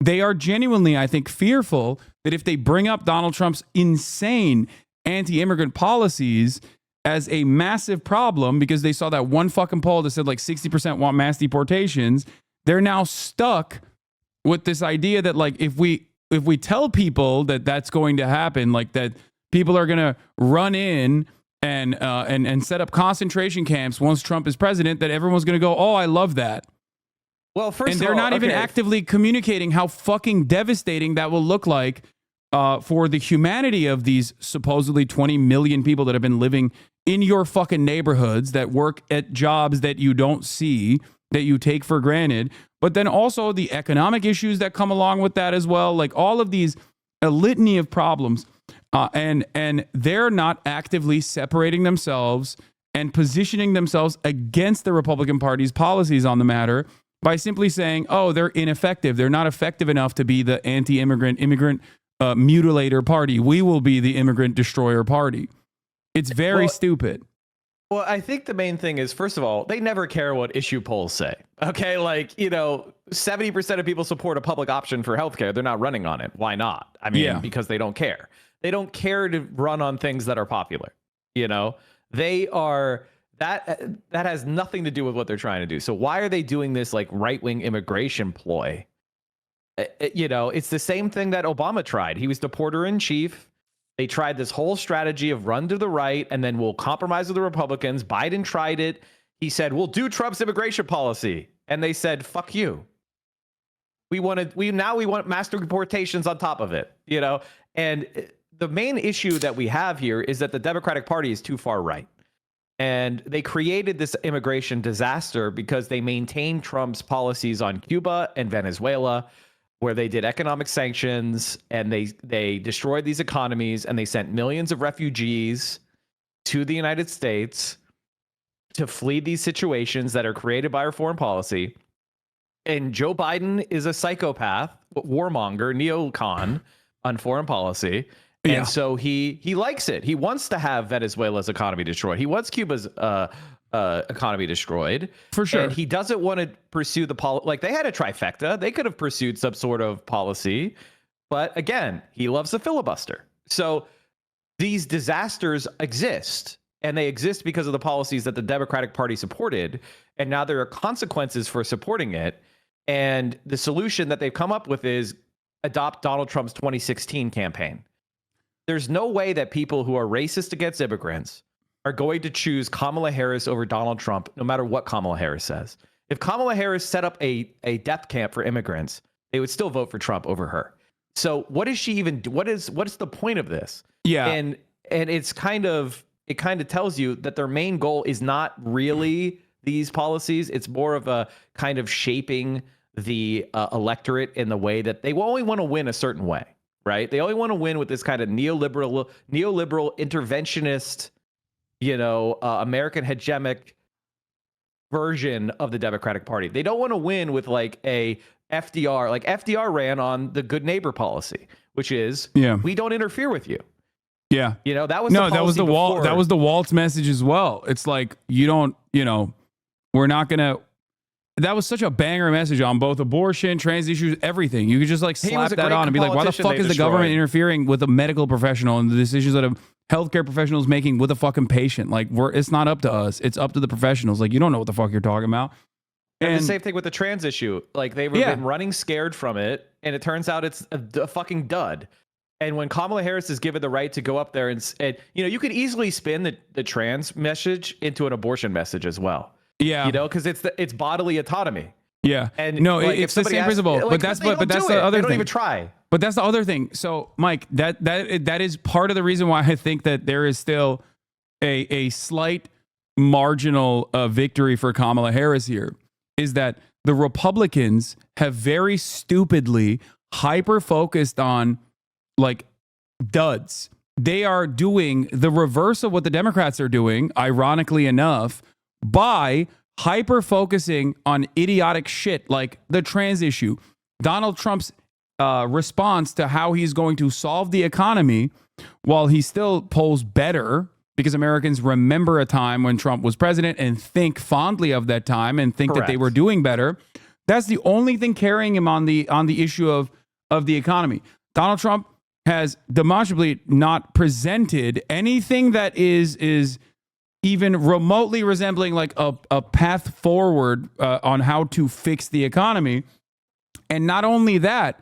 They are genuinely, I think, fearful that if they bring up Donald Trump's insane anti-immigrant policies as a massive problem, because they saw that one fucking poll that said like 60% want mass deportations, they're now stuck with this idea that like if we tell people that that's going to happen, like that people are going to run in and set up concentration camps once Trump is president, that everyone's going to go, oh, I love that. Well, first and they're not even actively communicating how fucking devastating that will look like for the humanity of these supposedly 20 million people that have been living in your fucking neighborhoods, that work at jobs that you don't see, that you take for granted, but then also the economic issues that come along with that as well. Like all of these, a litany of problems, and they're not actively separating themselves and positioning themselves against the Republican Party's policies on the matter by simply saying, oh, they're ineffective. They're not effective enough to be the immigrant mutilator party. We will be the immigrant destroyer party. It's very stupid. Well, I think the main thing is, first of all, they never care what issue polls say. Okay, like, 70% of people support a public option for healthcare. They're not running on it. Why not? I mean, because they don't care. They don't care to run on things that are popular. They are that has nothing to do with what they're trying to do. So why are they doing this like right-wing immigration ploy? It's the same thing that Obama tried. He was the deporter in chief. They tried this whole strategy of run to the right and then we'll compromise with the Republicans. Biden tried it. He said, we'll do Trump's immigration policy. And they said, fuck you. We want mass deportations on top of it, And the main issue that we have here is that the Democratic Party is too far right. And they created this immigration disaster because they maintained Trump's policies on Cuba and Venezuela, where they did economic sanctions and they destroyed these economies, and they sent millions of refugees to the United States to flee these situations that are created by our foreign policy. And Joe Biden is a psychopath, warmonger, neocon on foreign policy. And so he likes it. He wants to have Venezuela's economy destroyed. He wants Cuba's economy destroyed. For sure. And he doesn't want to pursue the like they had a trifecta. They could have pursued some sort of policy. But again, he loves the filibuster. So these disasters exist. And they exist because of the policies that the Democratic Party supported. And now there are consequences for supporting it. And the solution that they've come up with is adopt Donald Trump's 2016 campaign. There's no way that people who are racist against immigrants are going to choose Kamala Harris over Donald Trump, no matter what Kamala Harris says. If Kamala Harris set up a death camp for immigrants, they would still vote for Trump over her. So what is she even? What is the point of this? Yeah, and it kind of tells you that their main goal is not really these policies. It's more of a kind of shaping the electorate in the way that they only want to win a certain way, right? They only want to win with this kind of neoliberal interventionist, American hegemonic version of the Democratic Party. They don't want to win with like a FDR. Like FDR ran on the good neighbor policy, which is we don't interfere with you. Yeah. That was that was the wall. That was the Waltz message as well. It's like, you don't, we're not going to. That was such a banger message on both abortion, trans issues, everything. You could just like slap that on and be like, why the fuck is the government interfering with a medical professional and the decisions that a healthcare professional is making with a fucking patient? Like, it's not up to us. It's up to the professionals. Like, you don't know what the fuck you're talking about. And the same thing with the trans issue. Like, they've been running scared from it. And it turns out it's a fucking dud. And when Kamala Harris is given the right to go up there and you could easily spin the trans message into an abortion message as well. Yeah, because it's bodily autonomy. Yeah, and no, like, it's the same principle. Like, but that's the other thing. They don't even try. But that's the other thing. So, Mike, that is part of the reason why I think that there is still a slight marginal victory for Kamala Harris here. Is that the Republicans have very stupidly hyper focused on like duds. They are doing the reverse of what the Democrats are doing, ironically enough, by hyper focusing on idiotic shit like the trans issue. Donald Trump's response to how he's going to solve the economy, while he still polls better because Americans remember a time when Trump was president and think fondly of that time and think that they were doing better. That's the only thing carrying him on the issue of the economy. Donald Trump has demonstrably not presented anything that is even remotely resembling like a path forward on how to fix the economy. And not only that,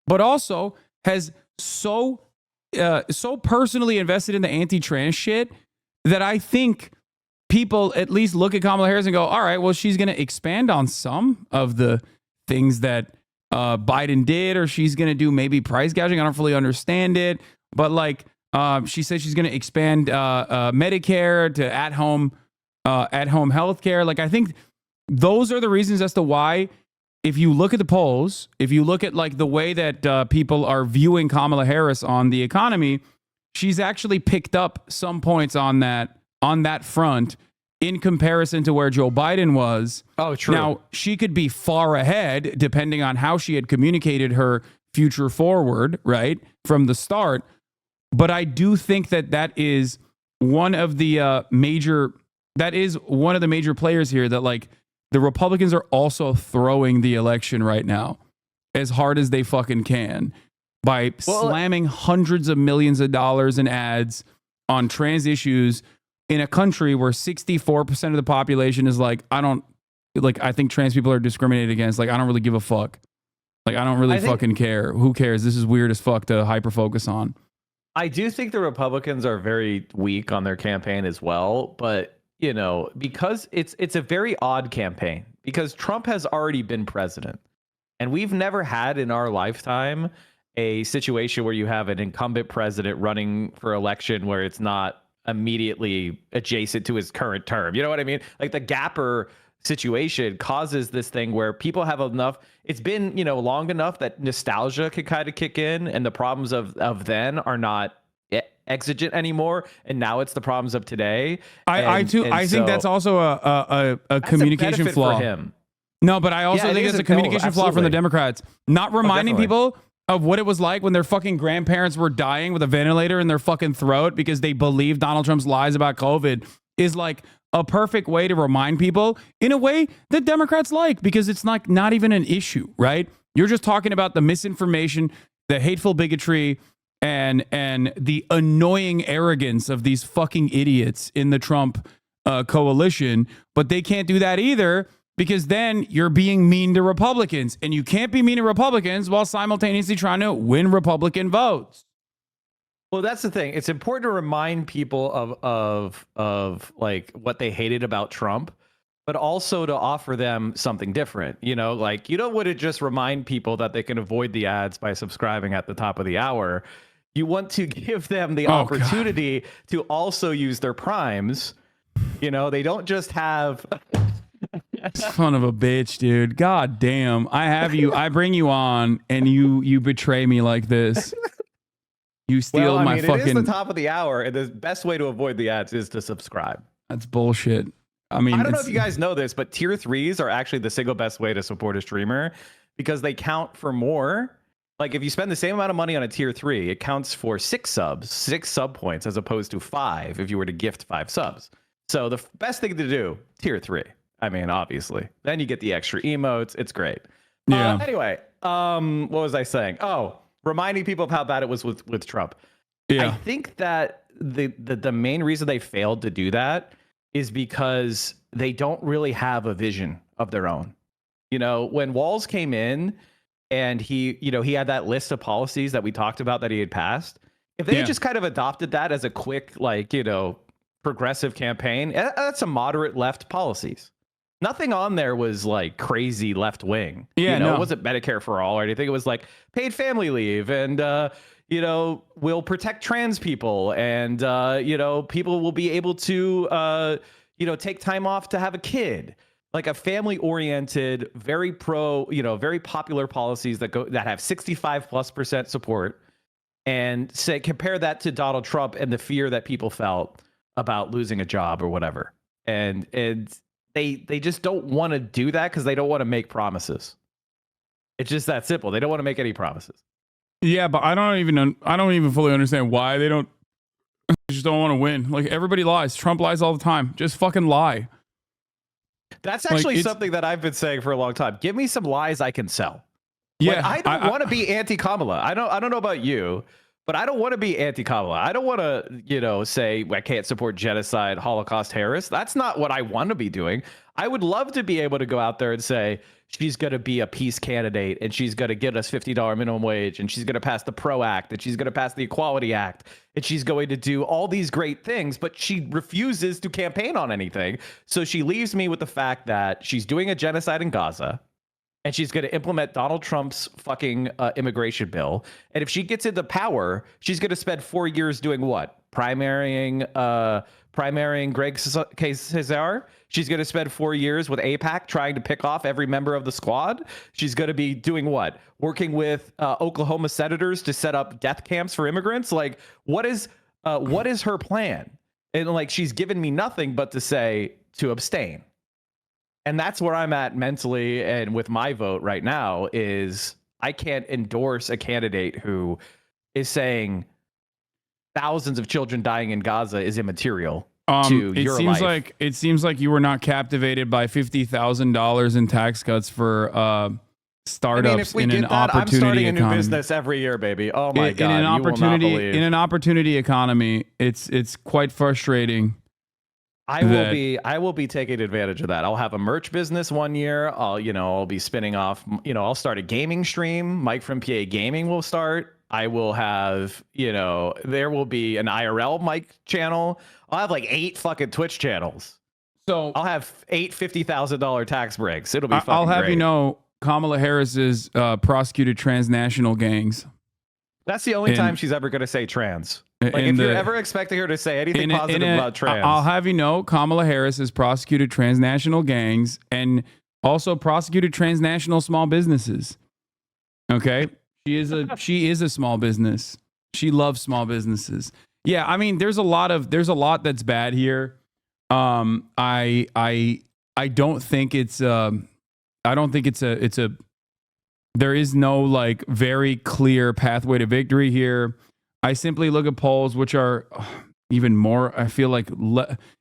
but also has so personally invested in the anti-trans shit that I think people at least look at Kamala Harris and go, all right, well, she's going to expand on some of the things that Biden did, or she's going to do maybe price gouging. I don't fully understand it, but like, she said she's going to expand Medicare to at-home healthcare. Like, I think those are the reasons as to why, if you look at the polls, if you look at like the way that people are viewing Kamala Harris on the economy, she's actually picked up some points on that front in comparison to where Joe Biden was. Oh, true. Now, she could be far ahead depending on how she had communicated her future forward, right, from the start. But I do think that is one of the major players here, that like the Republicans are also throwing the election right now as hard as they fucking can by slamming hundreds of millions of dollars in ads on trans issues in a country where 64% of the population is like, I think trans people are discriminated against. Like, I don't really give a fuck. Like, I don't really fucking care. Who cares? This is weird as fuck to hyper focus on. I do think the Republicans are very weak on their campaign as well, but because it's a very odd campaign, because Trump has already been president, and we've never had in our lifetime a situation where you have an incumbent president running for election where it's not immediately adjacent to his current term. You know what I mean? Like, the gapper situation causes this thing where people have enough. It's been, long enough that nostalgia could kind of kick in, and the problems of then are not exigent anymore, and now it's the problems of today. I think that's also a communication flaw for him. No, but I also think it's a communication flaw from the Democrats, not reminding people of what it was like when their fucking grandparents were dying with a ventilator in their fucking throat because they believed Donald Trump's lies about COVID. Is like a perfect way to remind people in a way that Democrats like, because it's like not even an issue, right? You're just talking about the misinformation, the hateful bigotry, and the annoying arrogance of these fucking idiots in the Trump coalition. But they can't do that either, because then you're being mean to Republicans, and you can't be mean to Republicans while simultaneously trying to win Republican votes. Well, that's the thing. It's important to remind people of like what they hated about Trump, but also to offer them something different. You know, like you don't want to just remind people that they can avoid the ads by subscribing at the top of the hour. You want to give them the opportunity to also use their primes. You know, they don't just have. Son of a bitch, dude. God damn. I bring you on and you betray me like this. You steal my fucking. It is the top of the hour, and the best way to avoid the ads is to subscribe. That's bullshit. I mean, I don't know if you guys know this, but tier 3s are actually the single best way to support a streamer because they count for more. Like if you spend the same amount of money on a tier 3, it counts for 6 sub points, as opposed to 5 if you were to gift 5 subs. So the best thing to do, tier 3. I mean, obviously. Then you get the extra emotes. It's great. Yeah. Anyway, what was I saying? Oh, reminding people of how bad it was with Trump. Yeah. I think that the main reason they failed to do that is because they don't really have a vision of their own. You know, when Walz came in and he had that list of policies that we talked about that he had passed, if they had just kind of adopted that as a quick, like, you know, progressive campaign, that's some moderate left policies. Nothing on there was like crazy left wing. Yeah, you know, no. It wasn't Medicare for all or anything. It was like paid family leave and, you know, we'll protect trans people and, you know, people will be able to, you know, take time off to have a kid. Like a family oriented, very very popular policies that have 65+% support. And compare that to Donald Trump and the fear that people felt about losing a job or whatever. And they just don't want to do that because they don't want to make promises. It's just that simple. They don't want to make any promises. Yeah, but I don't even fully understand why they don't. Just don't want to win. Like everybody lies. Trump lies all the time. Just fucking lie. That's actually something that I've been saying for a long time. Give me some lies I can sell. Yeah, like, I don't want to be anti-Kamala. I don't know about you, but I don't want to be anti-Kamala. I don't want to, you know, say I can't support genocide, Holocaust terrorists. That's not what I want to be doing. I would love to be able to go out there and say she's going to be a peace candidate and she's going to get us $50 minimum wage and she's going to pass the PRO Act and she's going to pass the Equality Act and she's going to do all these great things, but she refuses to campaign on anything. So she leaves me with the fact that she's doing a genocide in Gaza. And she's going to implement Donald Trump's fucking immigration bill. And if she gets into power, she's going to spend 4 years doing what? Primarying Greg Cesar. She's going to spend 4 years with AIPAC trying to pick off every member of the squad. She's going to be doing what? Working with Oklahoma senators to set up death camps for immigrants. Like, what is her plan? And like, she's given me nothing but to say to abstain. And that's where I'm at mentally and with my vote right now is I can't endorse a candidate who is saying thousands of children dying in Gaza is immaterial to your life. It seems like you were not captivated by $50,000 in tax cuts for startups in an opportunity I'm starting a new economy. business every year, baby. Oh my God. In an opportunity economy, it's quite frustrating. I will be taking advantage of that. I'll have a merch business 1 year. I'll be spinning off, I'll start a gaming stream. Mike from PA Gaming will start. I will have, there will be an IRL Mike channel. I'll have like 8 fucking Twitch channels. So I'll have 8 $50,000 tax breaks. It'll be fucking I'll have great. you know, Kamala Harris is prosecuted transnational gangs. That's the only time she's ever going to say trans. Like if you're ever expecting her to say anything positive about trans. I'll have you know, Kamala Harris has prosecuted transnational gangs and also prosecuted transnational small businesses. Okay? She is a small business. She loves small businesses. Yeah, I mean, there's a lot that's bad here. I don't think it's there is no like very clear pathway to victory here. I simply look at polls which are even more, I feel like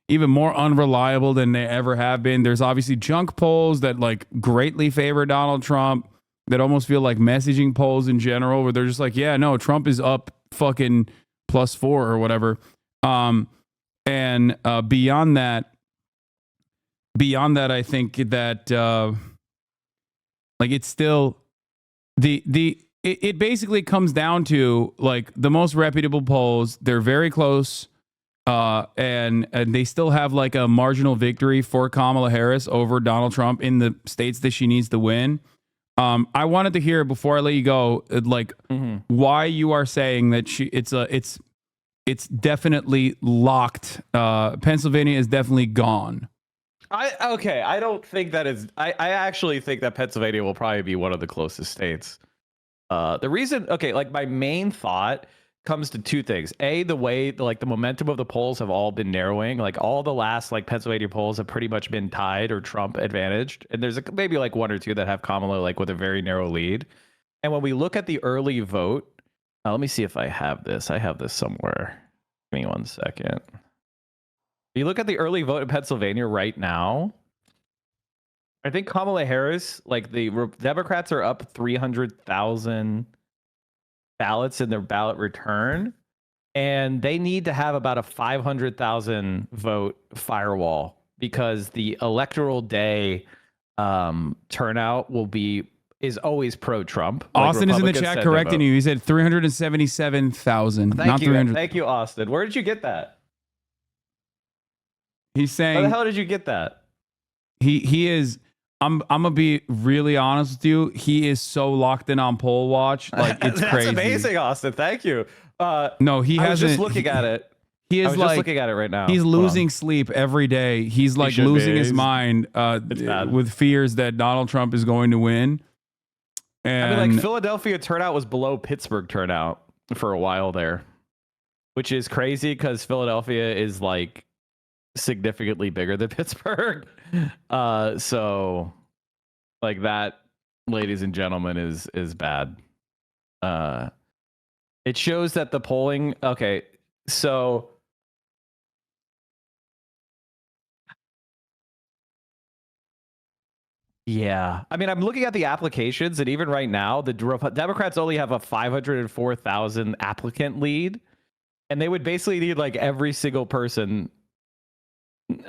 even more unreliable than they ever have been. There's obviously junk polls that like greatly favor Donald Trump that almost feel like messaging polls in general, where they're just like, yeah, no, Trump is up fucking +4 or whatever. And beyond that, I think that like it's still it basically comes down to like the most reputable polls. They're very close, and they still have like a marginal victory for Kamala Harris over Donald Trump in the states that she needs to win. I wanted to hear before I let you go, like why you are saying that it's definitely locked. Pennsylvania is definitely gone. I don't think that is. I actually think that Pennsylvania will probably be one of the closest states. The reason, like my main thought comes to two things. A, the way like the momentum of the polls have all been narrowing. Like all the last like Pennsylvania polls have pretty much been tied or Trump advantaged, and there's maybe like one or two that have Kamala like with a very narrow lead. And when we look at the early vote, let me see if I have this. I have this somewhere. Give me 1 second. If you look at the early vote in Pennsylvania right now, I think Kamala Harris, like the Democrats are up 300,000 ballots in their ballot return, and they need to have about a 500,000 vote firewall because the electoral day turnout is always pro-Trump. Austin is in the chat correcting you. He said 377,000, not 300. Thank you, Austin. Where did you get that? He's saying, how the hell did you get that? He is. I'm gonna be really honest with you. He is so locked in on poll watch, like it's That's crazy. Amazing, Austin. Thank you. No, he hasn't. I was just looking at it. He is just looking at it right now. He's losing sleep every day. He's like losing his mind with fears that Donald Trump is going to win. And I mean, like Philadelphia turnout was below Pittsburgh turnout for a while there, which is crazy because Philadelphia is like significantly bigger than Pittsburgh. So like that, ladies and gentlemen, is bad. It shows that the polling, okay, so yeah, I mean, I'm looking at the applications, and even right now, the Democrats only have a 504,000 applicant lead, and they would basically need like every single person.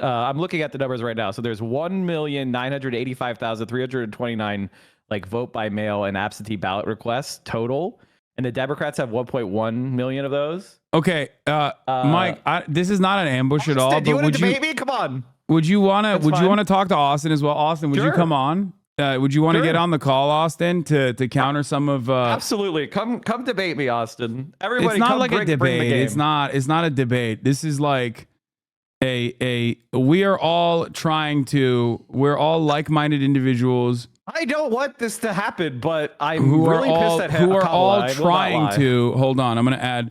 I'm looking at the numbers right now. So there's 1,985,329 like vote by mail and absentee ballot requests total, and the Democrats have 1.1 million of those. Okay, Mike, this is not an ambush at all. Do you want to debate me? Come on. Would you want to talk to Austin as well? Austin, would you come on? Would you want to get on the call, Austin, to counter some of? Absolutely, come debate me, Austin. Everybody, it's not come like a debate. It's not a debate. This is like we're all like-minded individuals. I don't want this to happen, but I'm really pissed at him. Who are all trying to hold on. I'm gonna add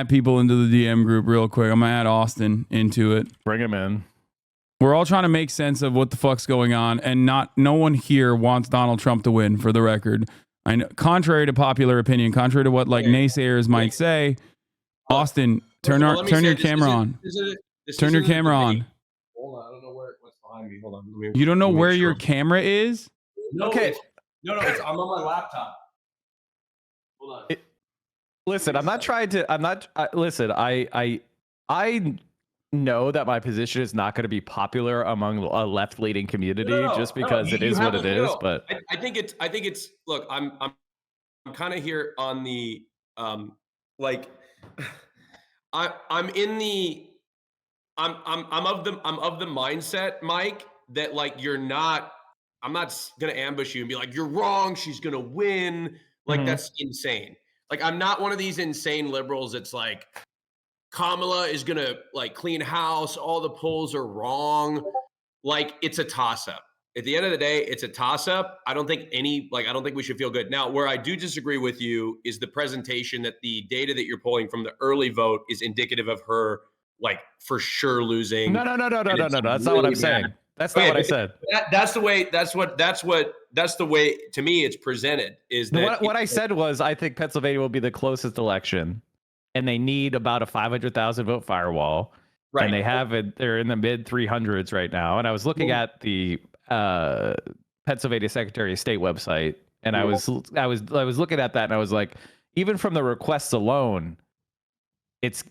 people into the DM group real quick. I'm gonna add Austin into it. Bring him in. We're all trying to make sense of what the fuck's going on, and no one here wants Donald Trump to win, for the record. I know, contrary to popular opinion, contrary to what like naysayers might say, Austin, turn your camera on. Turn your camera on. Hold on, I don't know what's behind me. Hold on. You don't know where your camera is? No, okay. I'm on my laptop. Hold on. Listen, I'm not trying to. Listen, I know that my position is not going to be popular among a left-leaning community just because it is what it is. But I think it's. Look, I'm kind of here on the like. I'm in the. I'm of the mindset, Mike, that like I'm not gonna ambush you and be like, you're wrong, she's gonna win. Like that's insane. Like I'm not one of these insane liberals. It's like Kamala is gonna like clean house, all the polls are wrong. Like it's a toss-up. At the end of the day, it's a toss-up. I don't think we should feel good. Now, where I do disagree with you is the presentation that the data that you're pulling from the early vote is indicative of her like for sure losing. No. That's not what I'm saying. That's not what I said. That's the way to me it's presented is that what I said was I think Pennsylvania will be the closest election, and they need about a 500,000 vote firewall. Right. And they have it. They're in the mid 300s right now. And I was looking at the Pennsylvania Secretary of State website, and I was looking at that, and I was like, even from the requests alone,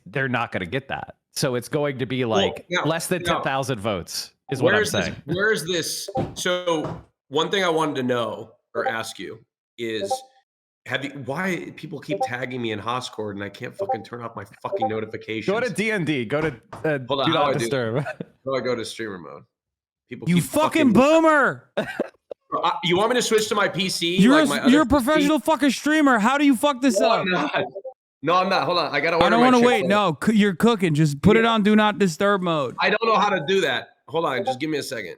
they're not going to get that. So it's going to be like less than 10,000 votes is what I'm saying. Where's this? So one thing I wanted to know or ask you is, why people keep tagging me in Hoscord and I can't fucking turn off my fucking notifications? Go to D&D. Go to Do Not Disturb. How do I go to streamer mode? People You keep fucking boomer! You want me to switch to my PC? You're a professional fucking streamer. How do you fuck this up? I'm not. No, I'm not. Hold on. I gotta order. I don't want to wait. No, you're cooking. Just put it on Do Not Disturb mode. I don't know how to do that. Hold on. Just give me a second.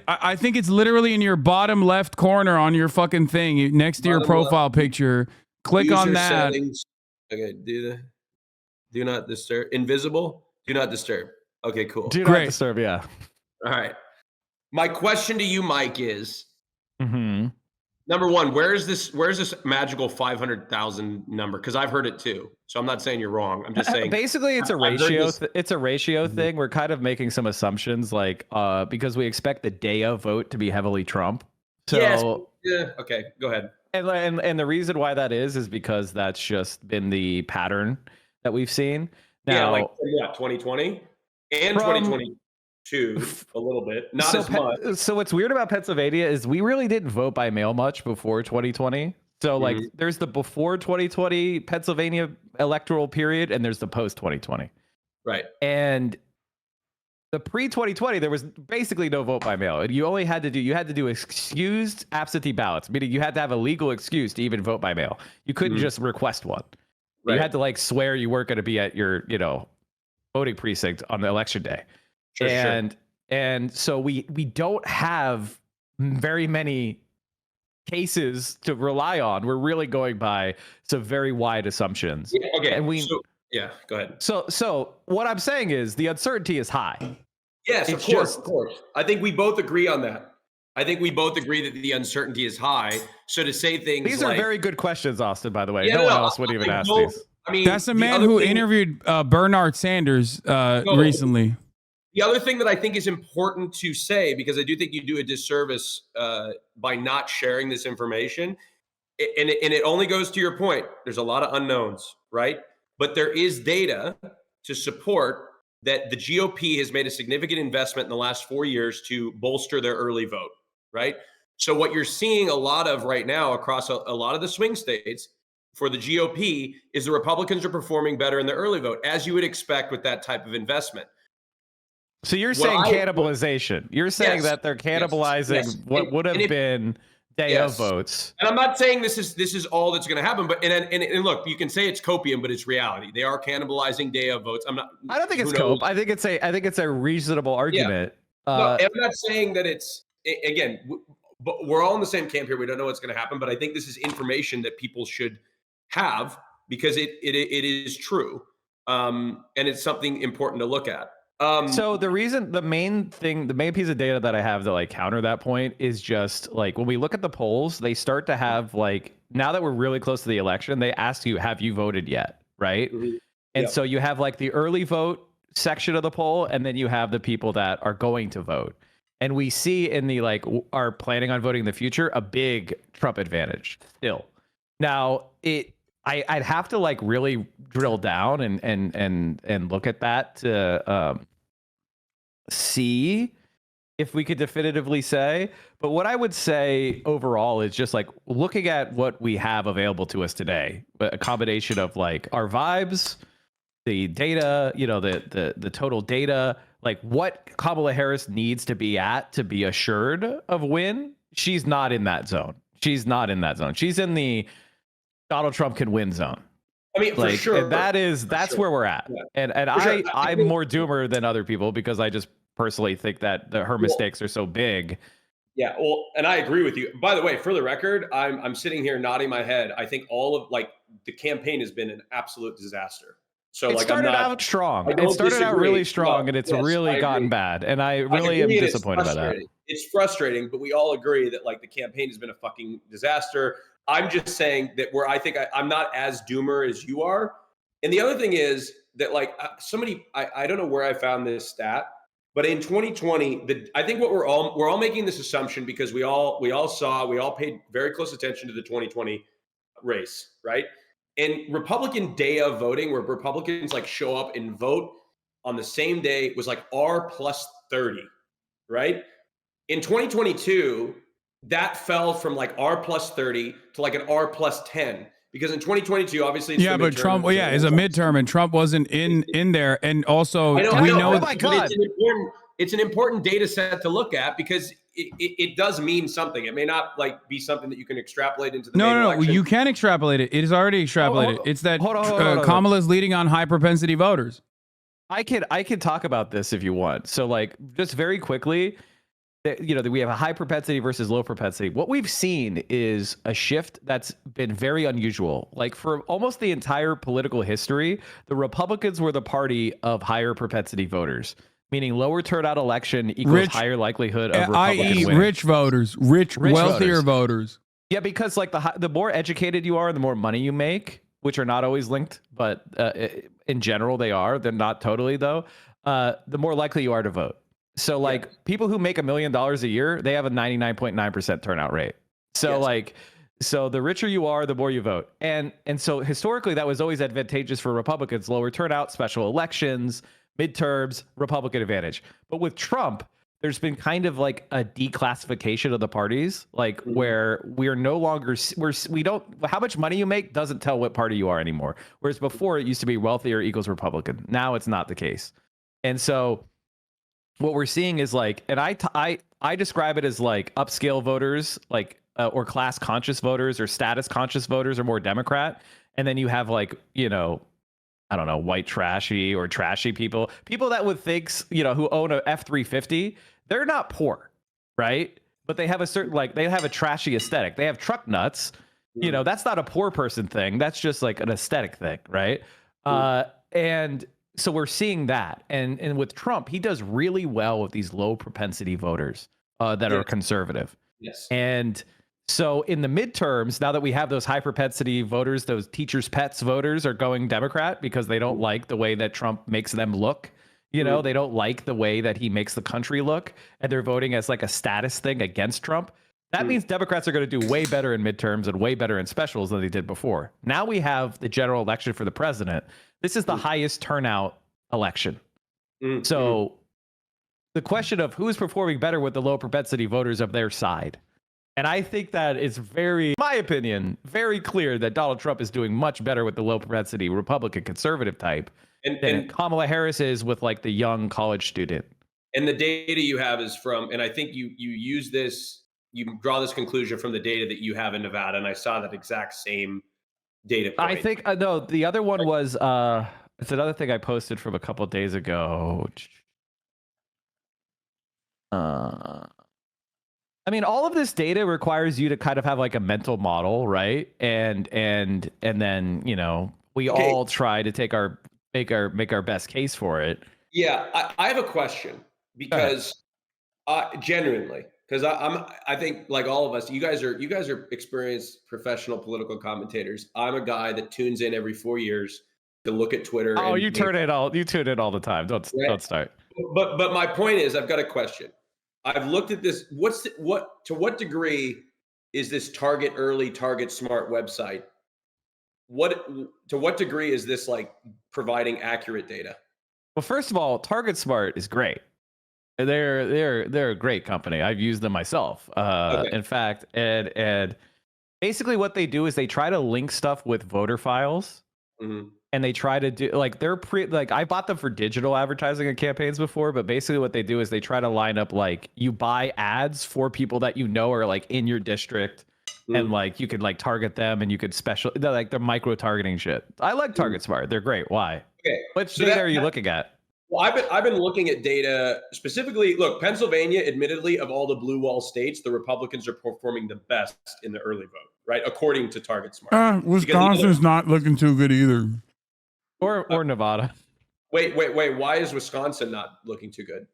I think it's literally in your bottom left corner on your fucking thing next to your profile picture. Click on that. Settings. Okay. Do not disturb. Invisible. Do not disturb. Okay. Cool. Do not disturb. Yeah. All right. My question to you, Mike, is number one, where's this magical 500,000 number? Because I've heard it too. So I'm not saying you're wrong. I'm just saying basically it's a ratio. It's a ratio thing. We're kind of making some assumptions, like because we expect the day of vote to be heavily Trump. So yes. Yeah. Okay. Go ahead. And the reason why that is because that's just been the pattern that we've seen. Now, yeah, like 2020 and 2022 a little bit, not as much. So what's weird about Pennsylvania is we really didn't vote by mail much before 2020. So like there's the before 2020 Pennsylvania electoral period and there's the post 2020. Right. And the pre 2020 there was basically no vote by mail. You only had to do excused absentee ballots, meaning you had to have a legal excuse to even vote by mail. You couldn't just request one. Right. You had to like swear you weren't going to be at your, voting precinct on the election day. Sure. And so we don't have very many cases to rely on. We're really going by some very wide assumptions. Yeah, okay. And go ahead. So what I'm saying is the uncertainty is high. Yes, of course. I think we both agree on that. I think we both agree that the uncertainty is high. So to say things these are very good questions, Austin, by the way. Yeah, no one else would even ask these. I mean, that's a man who interviewed Bernard Sanders recently. The other thing that I think is important to say, because I do think you do a disservice by not sharing this information, and it only goes to your point. There's a lot of unknowns, right? But there is data to support that the GOP has made a significant investment in the last 4 years to bolster their early vote, right? So what you're seeing a lot of right now across a lot of the swing states for the GOP is the Republicans are performing better in the early vote, as you would expect with that type of investment. So you're saying cannibalization. You're saying that they're cannibalizing what would have been day of votes. And I'm not saying this is all that's going to happen, but and look, you can say it's copium, but it's reality. They are cannibalizing day of votes. I don't think it's cope. I think it's a reasonable argument. Yeah. No, I'm not saying that it's again. But we're all in the same camp here. We don't know what's going to happen, but I think this is information that people should have because it is true, and it's something important to look at. So the main piece of data that I have to like counter that point is just like when we look at the polls, they start to have like, now that we're really close to the election, they ask you, have you voted yet? Right. Mm-hmm. And so you have like the early vote section of the poll, and then you have the people that are going to vote. And we see in the like are planning on voting in the future a big Trump advantage still. Now I'd have to like really drill down and look at that to see if we could definitively say. But what I would say overall is just like looking at what we have available to us today, a combination of like our vibes, the data, the total data, like what Kamala Harris needs to be at to be assured of win. She's not in that zone. She's in the Donald Trump can win zone. I mean, like, for sure. That's where we're at. Yeah. And I'm more doomer than other people because I just personally think that her mistakes are so big. Yeah, well, and I agree with you. By the way, for the record, I'm sitting here nodding my head. I think all of like the campaign has been an absolute disaster. So it started out strong. It started out really strong, and it's really gotten bad. And I really am disappointed by that. It's frustrating, but we all agree that like the campaign has been a fucking disaster. I'm just saying that I'm not as doomer as you are. And the other thing is, that like somebody, I don't know where I found this stat, but in 2020, I think what we're all making this assumption because we all paid very close attention to the 2020 race, right? And Republican day of voting, where Republicans like show up and vote on the same day, was like R plus 30, right? In 2022, that fell from like R plus 30 to like an R plus 10. Because in 2022, obviously, it's but Trump, is a midterm, and Trump wasn't in there. And also, I know, we I know. Oh my God. It's an important data set to look at because it does mean something. It may not like be something that you can extrapolate into the main election. You can extrapolate it. It is already extrapolated. It's that Kamala's leading on high propensity voters. I could talk about this if you want. So like just very quickly, we have a high propensity versus low propensity. What we've seen is a shift that's been very unusual. Like for almost the entire political history, the Republicans were the party of higher propensity voters, meaning lower turnout election equals higher likelihood of Republican winning. Rich voters, wealthier voters. Yeah, because like the more educated you are, the more money you make, which are not always linked, but in general they are. They're not totally though. The more likely you are to vote. So like people who make $1 million a year, they have a 99.9% turnout rate. So so the richer you are, the more you vote. And so historically that was always advantageous for Republicans, lower turnout, special elections, midterms, Republican advantage. But with Trump, there's been kind of like a declassification of the parties, like where we're no longer, we don't, how much money you make doesn't tell what party you are anymore. Whereas before it used to be wealthier equals Republican. Now it's not the case. And so what we're seeing is like, and I describe it as like upscale voters, like or class conscious voters or status conscious voters are more Democrat. And then you have like, I don't know, white trashy or trashy people that would think, who own a F-350, they're not poor, right? But they have a certain, like, they have a trashy aesthetic. They have truck nuts. That's not a poor person thing. That's just like an aesthetic thing, right? And so we're seeing that. And with Trump, he does really well with these low propensity voters that are conservative. Yes. And so in the midterms, now that we have those high propensity voters, those teachers' pets voters are going Democrat because they don't like the way that Trump makes them look. They don't like the way that he makes the country look, and they're voting as like a status thing against Trump. That means Democrats are going to do way better in midterms and way better in specials than they did before. Now we have the general election for the president. This is the highest turnout election. So the question of who's performing better with the low propensity voters of their side. And I think that it's in my opinion, very clear that Donald Trump is doing much better with the low propensity Republican conservative type than Kamala Harris is with like the young college student. And the data you have is from, and I think you use this, you draw this conclusion from the data that you have in Nevada. And I saw that exact same data point. I think, no, the other one was, it's another thing I posted from a couple of days ago. I mean, all of this data requires you to kind of have like a mental model, right? And then, we all try to make our best case for it. Yeah, I have a question because genuinely, because I think like all of us, you guys are experienced professional political commentators. I'm a guy that tunes in every 4 years to look at Twitter. Oh, you tune in all the time. Don't start. But my point is, I've got a question. I've looked at this. To what degree is this target early, target smart website? To what degree is this like providing accurate data? Well, first of all, Target Smart is great. They're a great company. I've used them myself. In fact, and basically what they do is they try to link stuff with voter files. And they try to do like I bought them for digital advertising and campaigns before, but basically what they do is they try to line up like you buy ads for people that are like in your district and like you could like target them and you could they're micro targeting shit. I like Target Smart. They're great. Why? Okay. What data are you looking at? Well, I've been looking at data specifically. Look, Pennsylvania, admittedly, of all the blue wall states, the Republicans are performing the best in the early vote, right? According to Target Smart. Wisconsin's not looking too good either. Or Nevada. Wait. Why is Wisconsin not looking too good?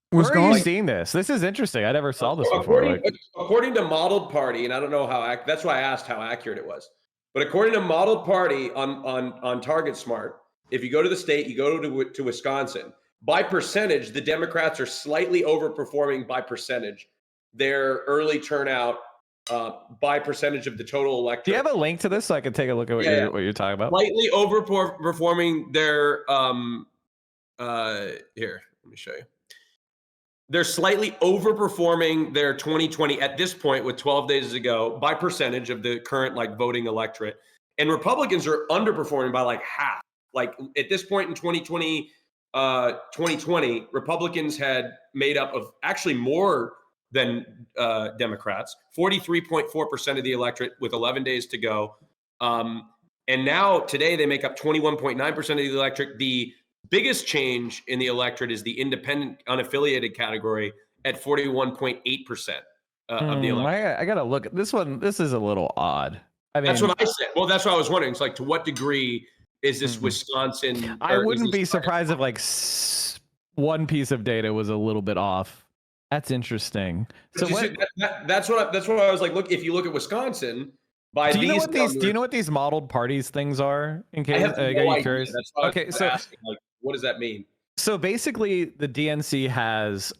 Where are you seeing this? This is interesting. I never saw this before. According to Modeled Party, and I don't know that's why I asked how accurate it was. But according to modeled party on Target Smart, if you go to the state, you go to Wisconsin, by percentage, the Democrats are slightly overperforming by percentage their early turnout by percentage of the total electorate. Do you have a link to this so I can take a look at what you're talking about? Slightly overperforming their here, let me show you. They're slightly overperforming their 2020 at this point with 12 days to go by percentage of the current like voting electorate. And Republicans are underperforming by like half. Like at this point in 2020, Republicans had made up of actually more than Democrats, 43.4% of the electorate with 11 days to go. And now today they make up 21.9% of the electorate. The biggest change in the electorate is the independent unaffiliated category at 41.8% of the electorate. I gotta look at this one. This is a little odd. I mean, that's what I said. Well, that's what I was wondering. It's like, to what degree is this Wisconsin? I wouldn't be surprised if like one piece of data was a little bit off. That's interesting. So that's what I was like. Look, if you look at Wisconsin, do you know what these modeled parties things are? In case I have no idea. curious. That's why I was asking, like, what does that mean? So basically, the DNC has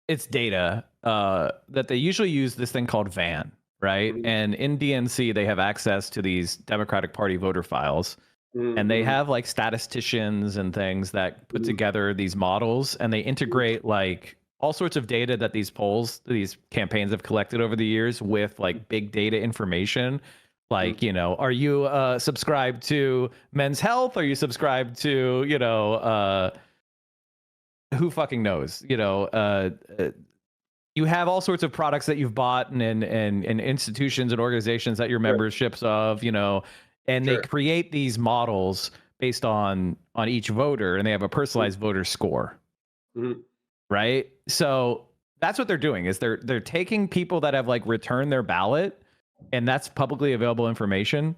its data that they usually use this thing called VAN, right? Mm-hmm. And in DNC, they have access to these Democratic Party voter files. Mm-hmm. And they have like statisticians and things that put together these models, and they integrate like all sorts of data that these campaigns have collected over the years with like big data information. Like, you know, are you subscribed to Men's Health? Are you subscribed to, you know, who fucking knows? You know, you have all sorts of products that you've bought and institutions and organizations that you're memberships of, you know, and they create these models based on each voter, and they have a personalized voter score. Mm-hmm. Right. So that's what they're doing is they're taking people that have like returned their ballot, and that's publicly available information,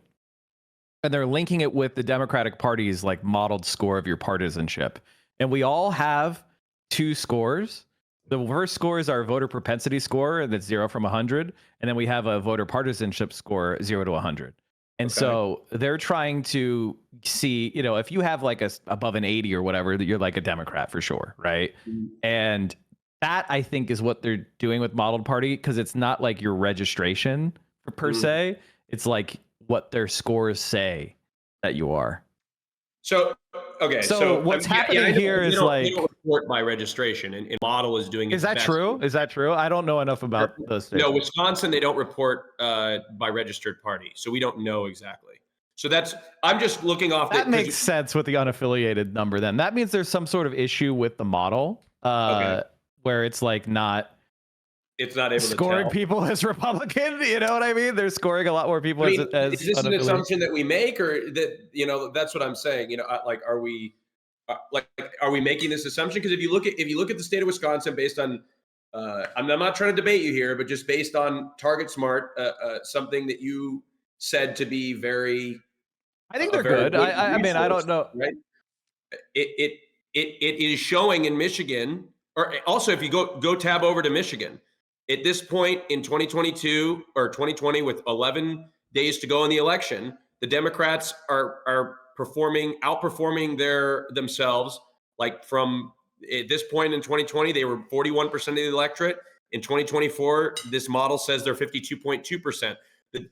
and they're linking it with the Democratic Party's like modeled score of your partisanship. And we all have two scores. The first score is our voter propensity score, and that's 0 from 100. And then we have a voter partisanship score, 0 to 100. And so they're trying to see, you know, if you have like above an 80 or whatever, that you're like a Democrat for sure, right? Mm-hmm. And that, I think, is what they're doing with modeled party, because it's not like your registration per se. It's like what their scores say that you are. So, okay. So what's happening here is like... They don't report by registration, and model is doing it. Is that true? Is that true? I don't know enough about those things. No, Wisconsin, they don't report by registered party. So we don't know exactly. So I'm just looking off. That makes sense with the unaffiliated number then. That means there's some sort of issue with the model where it's like it's not able scoring to people as Republican. You know what I mean? They're scoring a lot more people as is this an assumption that we make, or that, you know, that's what I'm saying. You know, like, are we making this assumption? Because if you look at the state of Wisconsin based on, I'm not trying to debate you here, but just based on Target Smart, something that you said to be very, I think they're good. I mean, I don't know. Right? It is showing in Michigan, or also if you go tab over to Michigan. At this point in 2022 or 2020, with 11 days to go in the election, the Democrats are outperforming themselves. Like, from at this point in 2020, they were 41% of the electorate. In 2024, this model says they're 52.2%.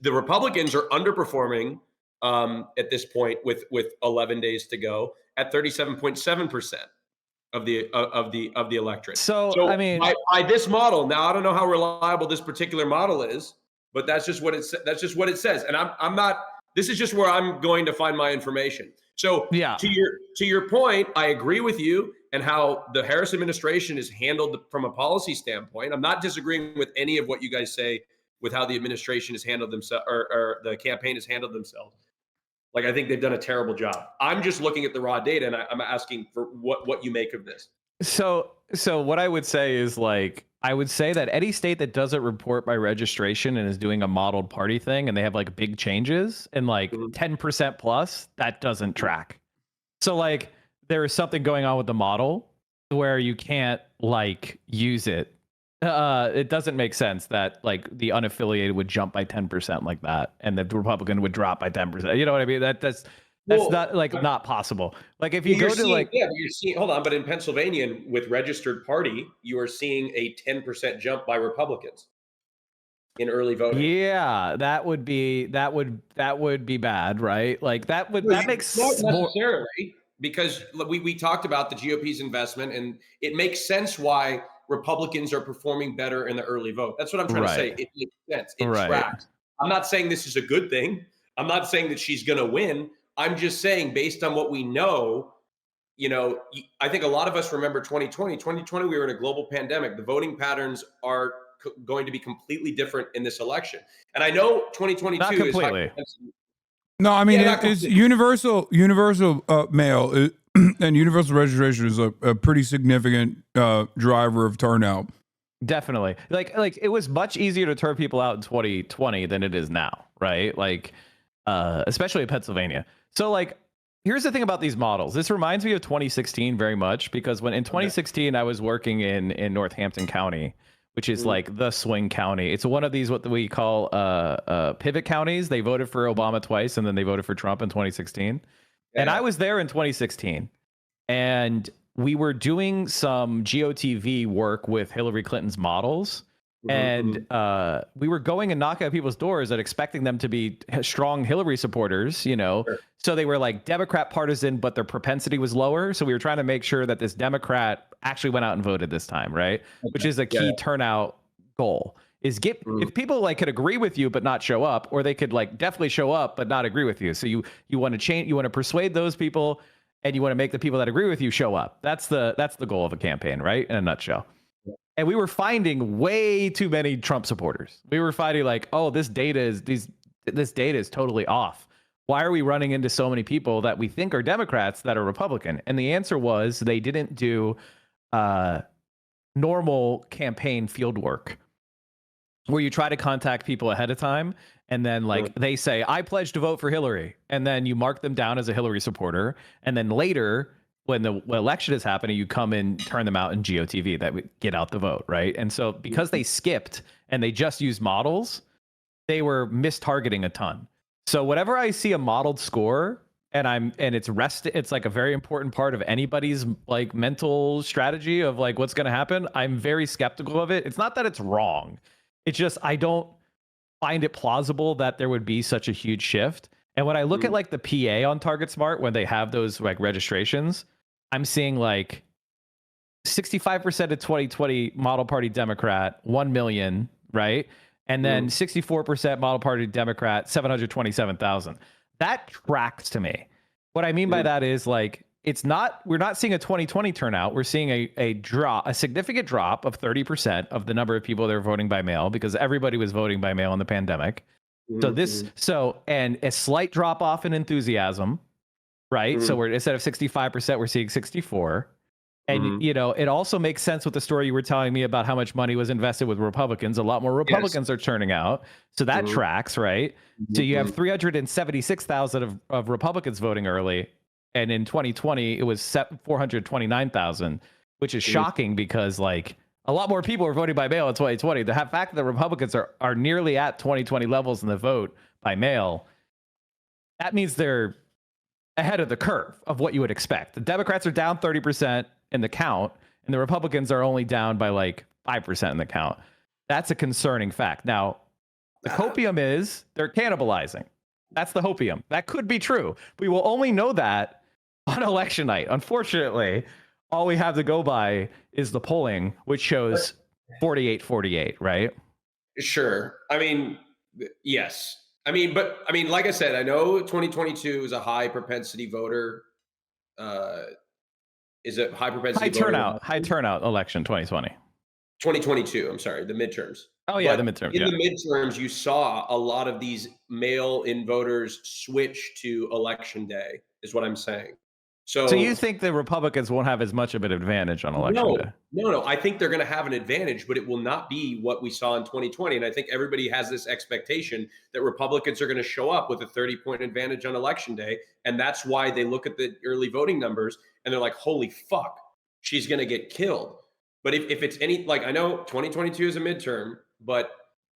The Republicans are underperforming at this point with 11 days to go at 37.7%. Of the electorate. So I mean, by this model, now I don't know how reliable this particular model is, but that's just what it says. And I'm not. This is just where I'm going to find my information. So yeah, to your point, I agree with you and how the Harris administration is handled from a policy standpoint. I'm not disagreeing with any of what you guys say with how the administration has handled themselves, or the campaign has handled themselves. Like, I think they've done a terrible job. I'm just looking at the raw data, and I'm asking for what you make of this. So what I would say is, like, I would say that any state that doesn't report by registration and is doing a modeled party thing, and they have like big changes and like 10% plus, that doesn't track. So like, there is something going on with the model where you can't like use it It doesn't make sense that like the unaffiliated would jump by 10% like that, and the Republican would drop by 10%. You know what I mean? That's Well, not like not possible. Like if you you're go to seeing, like yeah, but you're seeing, hold on, but in Pennsylvania with registered party, you are seeing a 10% jump by Republicans in early voting. yeah, that would be bad, right? Like that Not makes more necessarily, because we talked about the GOP's investment, and it makes sense why Republicans are performing better in the early vote. That's what I'm trying to say. right, It makes sense. It right. tracks. I'm not saying this is a good thing. I'm not saying that she's going to win. I'm just saying, based on what we know, I think a lot of us remember 2020. 2020, we were in a global pandemic. The voting patterns are going to be completely different in this election. And I know 2022 Not is high completely. propensity. No, I mean Yeah, not it's completely. universal mail and universal registration is a pretty significant driver of turnout. Definitely. Like it was much easier to turn people out in 2020 than it is now, right? Like especially in Pennsylvania. So like here's the thing about these models. This reminds me of 2016 very much, because when in 2016 I was working in Northampton County, which is like the swing county. It's one of these what we call pivot counties. They voted for Obama twice and then they voted for Trump in 2016. And I was there in 2016. And we were doing some GOTV work with Hillary Clinton's models. And we were going and knocking at people's doors and expecting them to be strong Hillary supporters, you know. Sure. So they were like Democrat partisan, but their propensity was lower. So we were trying to make sure that this Democrat actually went out and voted this time, right? Which is a key turnout goal. Is get if people like could agree with you but not show up, or they could like definitely show up but not agree with you. So you want to change, you want to persuade those people, and you want to make the people that agree with you show up. That's the goal of a campaign, right? In a nutshell. And we were finding way too many Trump supporters. We were finding like, oh, this data is totally off. Why are we running into so many people that we think are Democrats that are Republican? And the answer was they didn't do normal campaign field work, where you try to contact people ahead of time, and then like they say, I pledge to vote for Hillary, and then you mark them down as a Hillary supporter, and then later when the election is happening, you come and turn them out in GOTV that would get out the vote, right? And so because they skipped and they just used models, they were mistargeting a ton. So whenever I see a modeled score and it's like a very important part of anybody's like mental strategy of like what's going to happen, I'm very skeptical of it. It's not that it's wrong. It's just I don't find it plausible that there would be such a huge shift. And when I look at like the PA on Target Smart, when they have those like registrations, I'm seeing like 65% of 2020 model party Democrat, 1 million, right? And then 64% model party Democrat, 727,000. That tracks to me. What I mean by that is like, we're not seeing a 2020 turnout. We're seeing a significant drop of 30% of the number of people that are voting by mail, because everybody was voting by mail in the pandemic. And a slight drop off in enthusiasm, right? So instead of 65%, we're seeing 64. And, you know, it also makes sense with the story you were telling me about how much money was invested with Republicans. A lot more Republicans are turning out. So that tracks, right? So you have 376,000 of Republicans voting early. And in 2020, it was 429,000, which is shocking because like a lot more people are voting by mail in 2020. The fact that the Republicans are nearly at 2020 levels in the vote by mail, that means they're ahead of the curve of what you would expect. The Democrats are down 30% in the count, and the Republicans are only down by like 5% in the count. That's a concerning fact. Now, the copium is they're cannibalizing. That's the hopium. That could be true. We will only know that on election night. Unfortunately, all we have to go by is the polling, which shows 48-48, right? Sure. I mean, yes. I mean, like I said, I know 2022 is a high propensity voter. Is it high propensity high turnout election 2020. 2022, I'm sorry, the midterms. Oh yeah, but the midterms. In the midterms, you saw a lot of these mail-in voters switch to election day, is what I'm saying. So you think the Republicans won't have as much of an advantage on election day? No. I think they're going to have an advantage, but it will not be what we saw in 2020. And I think everybody has this expectation that Republicans are going to show up with a 30-point advantage on election day. And that's why they look at the early voting numbers and they're like, holy fuck, she's going to get killed. But if it's any, like, I know 2022 is a midterm, but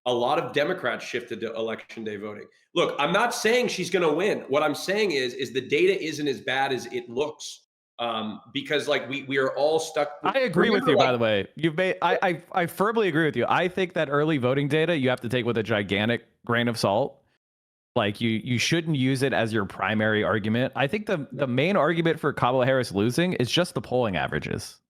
a lot of Democrats shifted to election day voting. Look, I'm not saying she's going to win. What I'm saying is the data isn't as bad as it looks, because like we are all stuck. I agree with Remember, you, like, by the way. You've made I firmly agree with you. I think that early voting data you have to take with a gigantic grain of salt. Like you shouldn't use it as your primary argument. I think the main argument for Kamala Harris losing is just the polling averages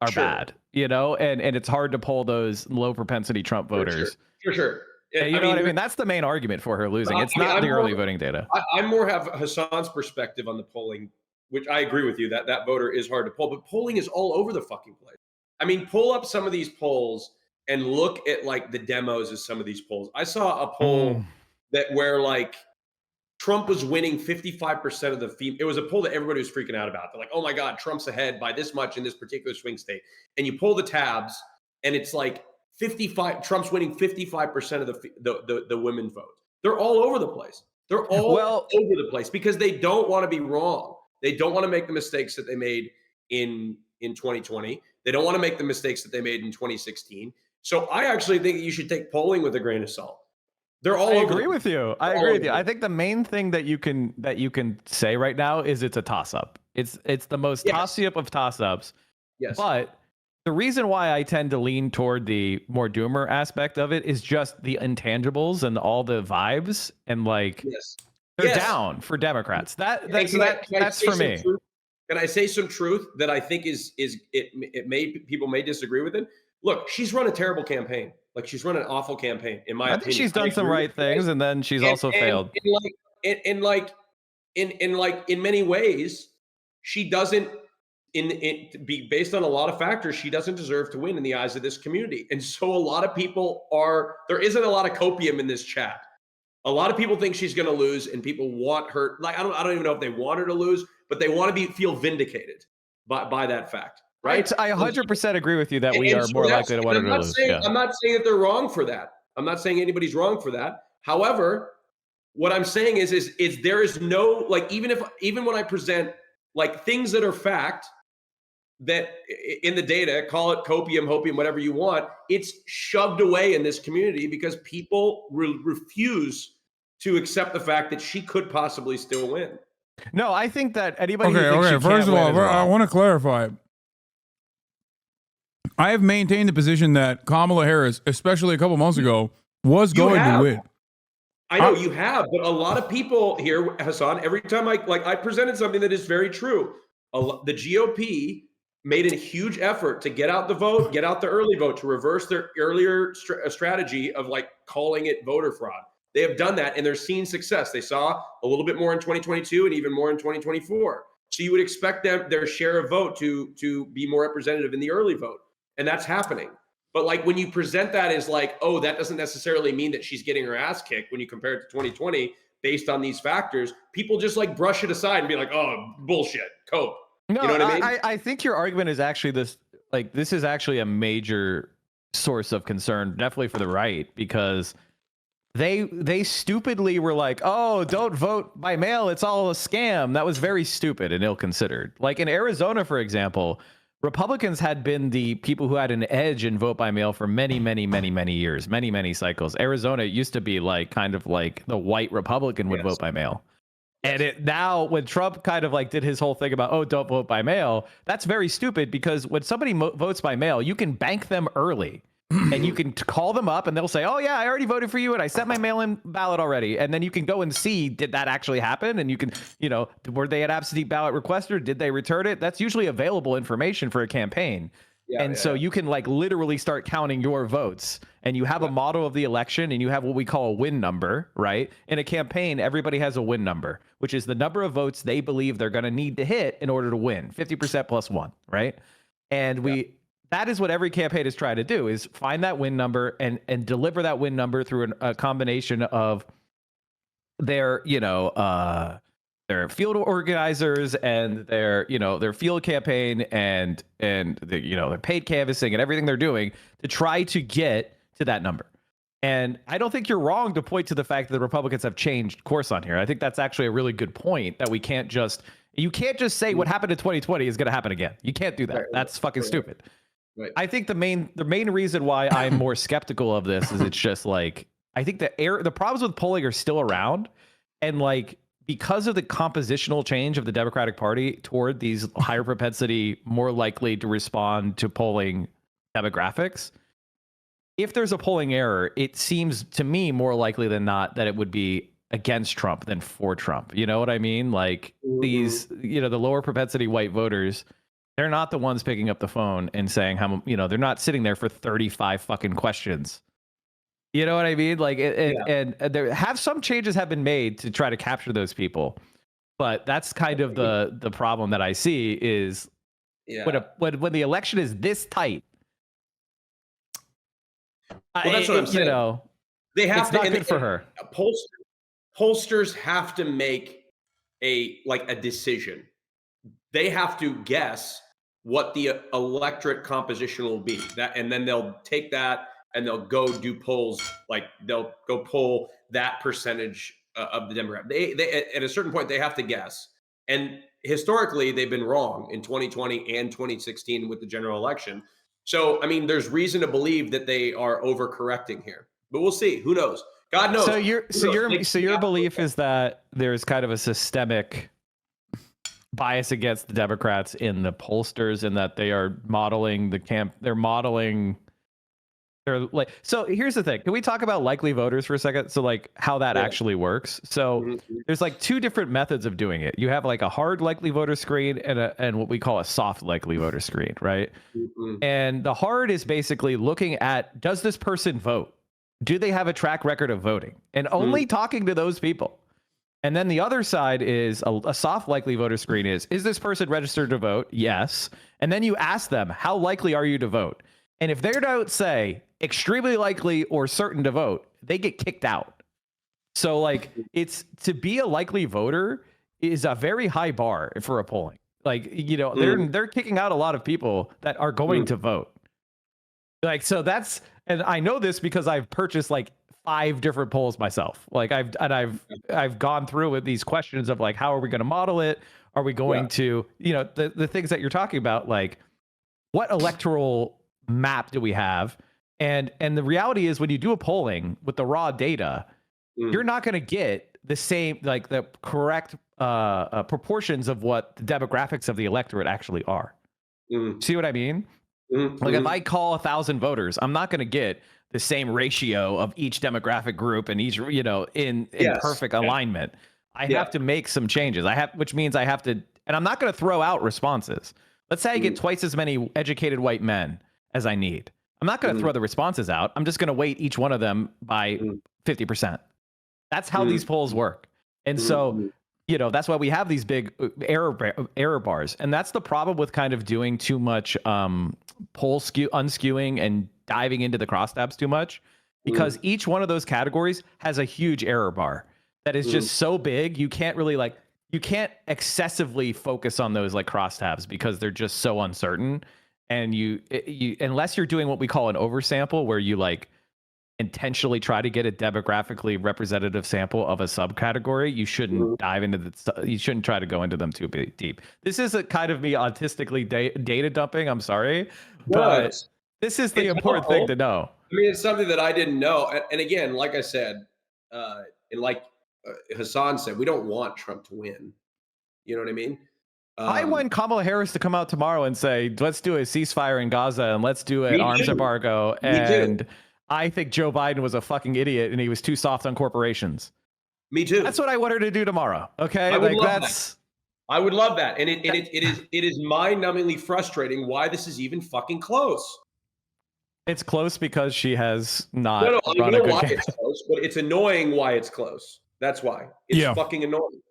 are Sure. bad, and it's hard to poll those low propensity Trump voters. For sure. Yeah, you know what I mean? That's the main argument for her losing. It's not the early voting data. I more have Hasan's perspective on the polling, which I agree with you that that voter is hard to poll, but polling is all over the fucking place. I mean, pull up some of these polls and look at like the demos of some of these polls. I saw a poll that where like Trump was winning 55% of the it was a poll that everybody was freaking out about. They're like, oh my God, Trump's ahead by this much in this particular swing state. And you pull the tabs and it's like 55, Trump's winning 55% of the women vote. They're all over the place. They're all over the place because they don't want to be wrong. They don't want to make the mistakes that they made in 2020. They don't want to make the mistakes that they made in 2016. So I actually think that you should take polling with a grain of salt. They're all. I agree with you. I agree with you. I think the main thing that you can say right now is it's a toss up. It's the most toss up of toss ups. Yes. But the reason why I tend to lean toward the more doomer aspect of it is just the intangibles and all the vibes and like they're down for Democrats. That's for me. Can I say some truth that I think is people may disagree with it? Look, she's run a terrible campagn. Like she's run an awful campaign, in my opinion. I think she's done some right things, and then she's also failed. In many ways, she doesn't. Be based on a lot of factors, she doesn't deserve to win in the eyes of this community. And so a lot of people there isn't a lot of copium in this chat. A lot of people think she's going to lose, and people want her. Like I don't even know if they want her to lose, but they want to feel vindicated by that fact. Right? I 100% agree with you that we are more likely to want her to lose. I'm not saying that they're wrong for that. I'm not saying anybody's wrong for that. However, what I'm saying is there is no, like, even when I present like things that are fact that in the data, call it copium, hopium, whatever you want, it's shoved away in this community because people refuse to accept the fact that she could possibly still win. No, I think that anybody First of all, I want to clarify. I have maintained the position that Kamala Harris, especially a couple months ago, was going to win. I know you have, but a lot of people here, Hasan, every time I presented something that is very true. The GOP made a huge effort to get out the vote, get out the early vote, to reverse their earlier strategy of like calling it voter fraud. They have done that, and they're seeing success. They saw a little bit more in 2022 and even more in 2024. So you would expect their share of vote to be more representative in the early vote. And that's happening. But like when you present that as like, oh, that doesn't necessarily mean that she's getting her ass kicked when you compare it to 2020 based on these factors, people just like brush it aside and be like, oh, bullshit, cope. No, you know what I mean? I think your argument is actually this is actually a major source of concern, definitely for the right, because they stupidly were like, oh, don't vote by mail. It's all a scam. That was very stupid and ill-considered. Like in Arizona, for example, Republicans had been the people who had an edge in vote by mail for many, many, many, many years, many, many cycles. Arizona used to be like kind of like the white Republican would vote by mail. And now when Trump kind of like did his whole thing about, oh, don't vote by mail, that's very stupid because when somebody votes by mail, you can bank them early and you can call them up and they'll say, oh, yeah, I already voted for you and I sent my mail-in ballot already. And then you can go and see, did that actually happen? And you can, were they an absentee ballot request or did they return it? That's usually available information for a campaign. So you can like literally start counting your votes and you have a model of the election and you have what we call a win number, right? In a campaign, everybody has a win number, which is the number of votes they believe they're going to need to hit in order to win, 50% plus one, right? And that is what every campaign is trying to do, is find that win number and deliver that win number through a combination of their field organizers and their field campaign and their paid canvassing and everything they're doing to try to get to that number. And I don't think you're wrong to point to the fact that the Republicans have changed course on here. I think that's actually a really good point, that you can't just say what happened in 2020 is going to happen again. You can't do that. That's fucking stupid. Right. I think the main reason why I'm more skeptical of this is it's just like I think the problems with polling are still around, and like because of the compositional change of the Democratic Party toward these higher propensity, more likely to respond to polling demographics. If there's a polling error, it seems to me more likely than not that it would be against Trump than for Trump. You know what I mean? Like these, the lower propensity white voters, they're not the ones picking up the phone and saying how, they're not sitting there for 35 fucking questions. You know what I mean? Like, and there have some changes have been made to try to capture those people, but that's kind of the problem that I see is when the election is this tight. Well, that's what I'm saying. They have it's to, not good for her. Pollsters have to make a decision. They have to guess what the electorate composition will be. And then they'll take that and they'll go do polls. Like they'll go poll that percentage of the Democrat. They at a certain point they have to guess. And historically, they've been wrong in 2020 and 2016 with the general election. So, I mean, there's reason to believe that they are overcorrecting here, but we'll see. Who knows? God knows. So your belief is that there's kind of a systemic bias against the Democrats in the pollsters, and that they are modeling they're like. So here's the thing. Can we talk about likely voters for a second? So like how that actually works. So there's like two different methods of doing it. You have like a hard likely voter screen and what we call a soft likely voter screen, right? And the hard is basically looking at, does this person vote? Do they have a track record of voting? And only talking to those people. And then the other side is a soft likely voter screen is this person registered to vote? Yes. And then you ask them, how likely are you to vote? And if they don't say extremely likely or certain to vote, they get kicked out. So like it's to be a likely voter is a very high bar for a polling. Like, they're kicking out a lot of people that are going to vote. Like, so that's, and I know this because I've purchased like 5 different polls myself. Like I've gone through with these questions of like, how are we going to model it? Are we going to, the things that you're talking about, like what electoral map do we have? And the reality is when you do a polling with the raw data, you're not going to get the same, like the correct proportions of what the demographics of the electorate actually are. See what I mean? Like if I call 1,000 voters, I'm not going to get the same ratio of each demographic group and each, in perfect alignment. I have to make some changes. Which means I have to, and I'm not going to throw out responses. Let's say I get twice as many educated white men as I need. I'm not going to throw the responses out. I'm just going to weight each one of them by 50%. That's how these polls work. And so, that's why we have these big error bars. And that's the problem with kind of doing too much poll unskewing and diving into the crosstabs too much, because each one of those categories has a huge error bar that is just so big. You can't really you can't excessively focus on those like crosstabs because they're just so uncertain. And you unless you're doing what we call an oversample, where you like intentionally try to get a demographically representative sample of a subcategory, you shouldn't dive into you shouldn't try to go into them too deep. This is a kind of me autistically data dumping. I'm sorry, but this is the important thing to know. I mean, it's something that I didn't know. And again, like I said, and like Hasan said, we don't want Trump to win. You know what I mean? I want Kamala Harris to come out tomorrow and say, let's do a ceasefire in Gaza and let's do an arms embargo. And I think Joe Biden was a fucking idiot and he was too soft on corporations. Me too. That's what I want her to do tomorrow. Okay. I would love that. And it is mind-numbingly frustrating why this is even fucking close. It's close because she has not run a good campaign. It's close, but it's annoying why it's close. That's why. It's fucking annoying.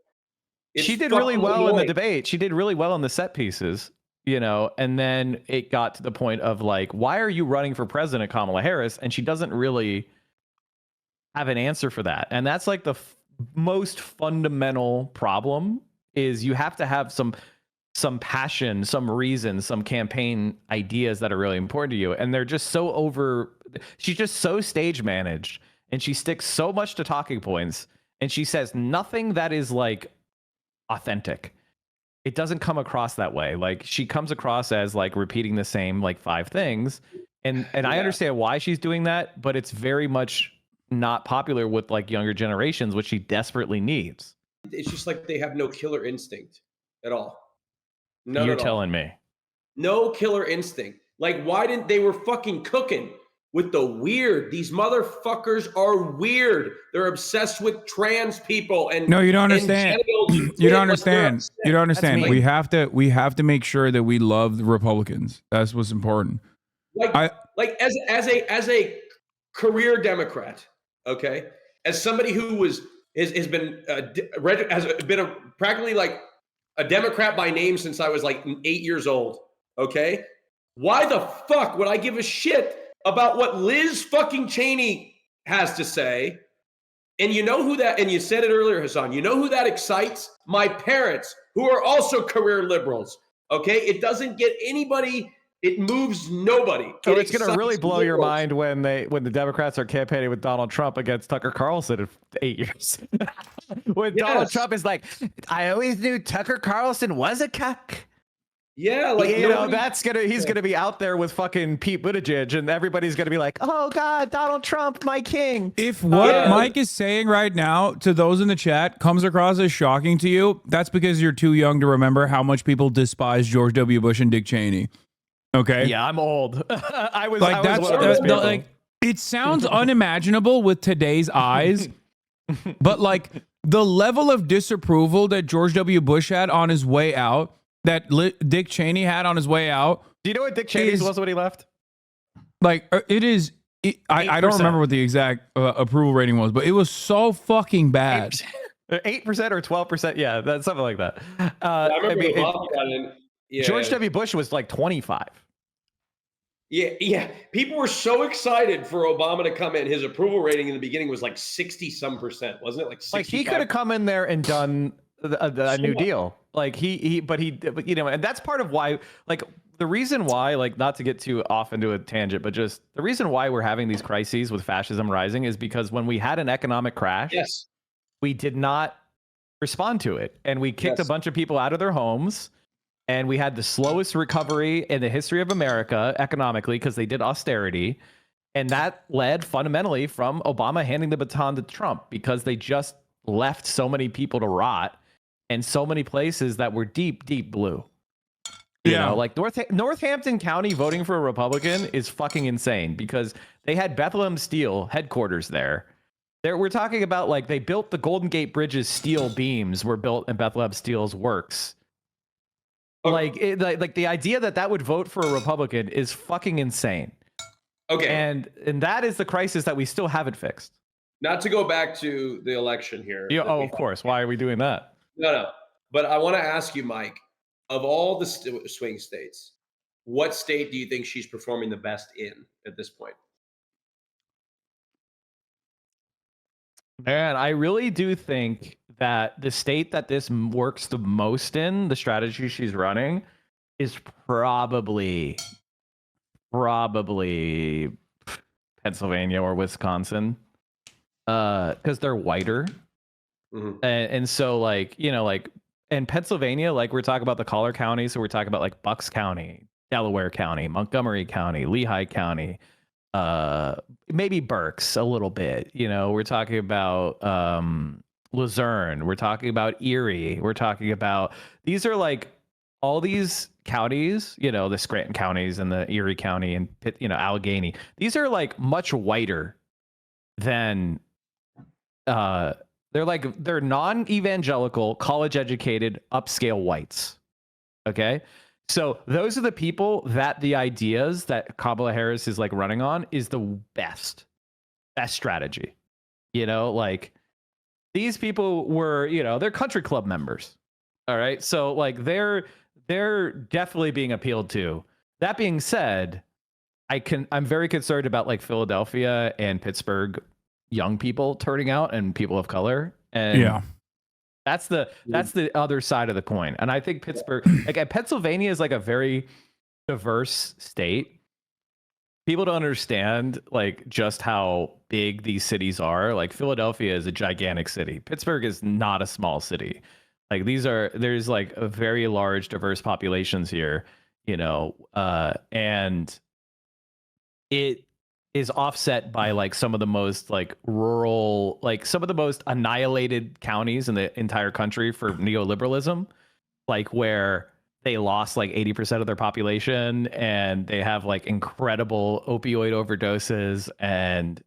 She did really well in the debate. She did really well in the set pieces, and then it got to the point of like, why are you running for president, Kamala Harris? And she doesn't really have an answer for that. And that's like the most fundamental problem is you have to have some passion, some reason, some campaign ideas that are really important to you. And they're just she's just so stage managed, and she sticks so much to talking points, and she says nothing that is like authentic. it doesn't come across that way. Like she comes across as like repeating the same like 5 things. And I understand why she's doing that, but it's very much not popular with like younger generations, which she desperately needs. It's just like they have no killer instinct at all. None You're at all. telling me. No killer instinct. Like, why didn't they were fucking cooking with the weird? These motherfuckers are weird. They're obsessed with trans people and no, you don't understand. You don't understand. You don't understand. We have to make sure that we love the Republicans. That's what's important. Like as a career Democrat, okay, as somebody who has been practically like a Democrat by name since I was like 8 years old. Okay, why the fuck would I give a shit about what Liz fucking Cheney has to say? And you know who that? And you said it earlier, Hasan. You know who that excites? My parents, who are also career liberals. Okay, it doesn't get anybody. It moves nobody. Oh, it's going to really blow your mind when the Democrats are campaigning with Donald Trump against Tucker Carlson in 8 years. When Donald Trump is like, I always knew Tucker Carlson was a cuck. Yeah, like you know, he's gonna be out there with fucking Pete Buttigieg, and everybody's gonna be like, "Oh God, Donald Trump, my king." If what Mike is saying right now to those in the chat comes across as shocking to you, that's because you're too young to remember how much people despise George W. Bush and Dick Cheney. Okay. Yeah, I'm old. I was like I was one of those people. like it sounds unimaginable with today's eyes, but like the level of disapproval that George W. Bush had on his way out, that Dick Cheney had on his way out. Do you know what Dick Cheney's was when he left? Like it is. I don't remember what the exact approval rating was, but it was so fucking bad. 8% or 12%. Yeah, that's something like that. I remember George W. Bush was like 25. Yeah. People were so excited for Obama to come in. His approval rating in the beginning was like 60-some%, wasn't it? Like 65%. Like he could have come in there and done a New Deal. Like but you know, and that's part of why, like the reason why, like not to get too off into a tangent, but just the reason why we're having these crises with fascism rising is because when we had an economic crash, we did not respond to it, and we kicked a bunch of people out of their homes. And we had the slowest recovery in the history of America economically because they did austerity. And that led fundamentally from Obama handing the baton to Trump because they just left so many people to rot and so many places that were deep, deep blue. You know, like Northampton County voting for a Republican is fucking insane because they had Bethlehem Steel headquarters there. We're talking about like they built the Golden Gate Bridge's steel beams were built in Bethlehem Steel's works. Like the idea that would vote for a Republican is fucking insane. Okay. And that is the crisis that we still haven't fixed. Not to go back to the election here. Yeah, of course. Why are we doing that? No. But I want to ask you, Mike, of all the swing states, what state do you think she's performing the best in at this point? Man, I really do think that the state that this works the most in, the strategy she's running, is probably Pennsylvania or Wisconsin, because they're whiter. Mm-hmm. And so like, you know, like in Pennsylvania, like we're talking about the collar counties, so we're talking about like Bucks County, Delaware County, Montgomery County, Lehigh County, maybe Berks a little bit. You know, we're talking about Luzerne, we're talking about Erie, we're talking about, these are like all these counties, you know, the Scranton counties and the Erie County and you know, Allegheny, these are like much whiter than they're non-evangelical, college educated, upscale whites. Okay. So those are the people that the ideas that Kamala Harris is like running on is the best strategy. You know, like these people were, you know, they're country club members. All right. So like they're definitely being appealed to. That being said, I'm very concerned about like Philadelphia and Pittsburgh young people turning out and people of color. And yeah. That's the other side of the coin. And I think Pittsburgh, like Pennsylvania is like a very diverse state. People don't understand like just how big these cities are. Like Philadelphia is a gigantic city. Pittsburgh is not a small city. Like there's like a very large diverse populations here, and it is offset by like some of the most like rural, like some of the most annihilated counties in the entire country for neoliberalism, like where they lost like 80% of their population and they have like incredible opioid overdoses. And,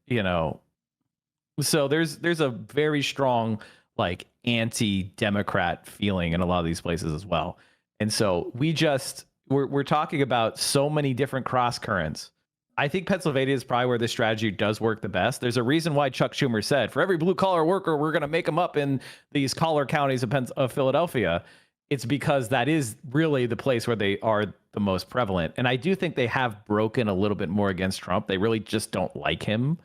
so there's a very strong like anti-democrat feeling in a lot of these places as well. And so we're talking about so many different cross currents. I think Pennsylvania is probably where this strategy does work the best. There's a reason why Chuck Schumer said, for every blue collar worker, we're going to make them up in these collar counties of Philadelphia. It's because that is really the place where they are the most prevalent. And I do think they have broken a little bit more against Trump. They really just don't like him.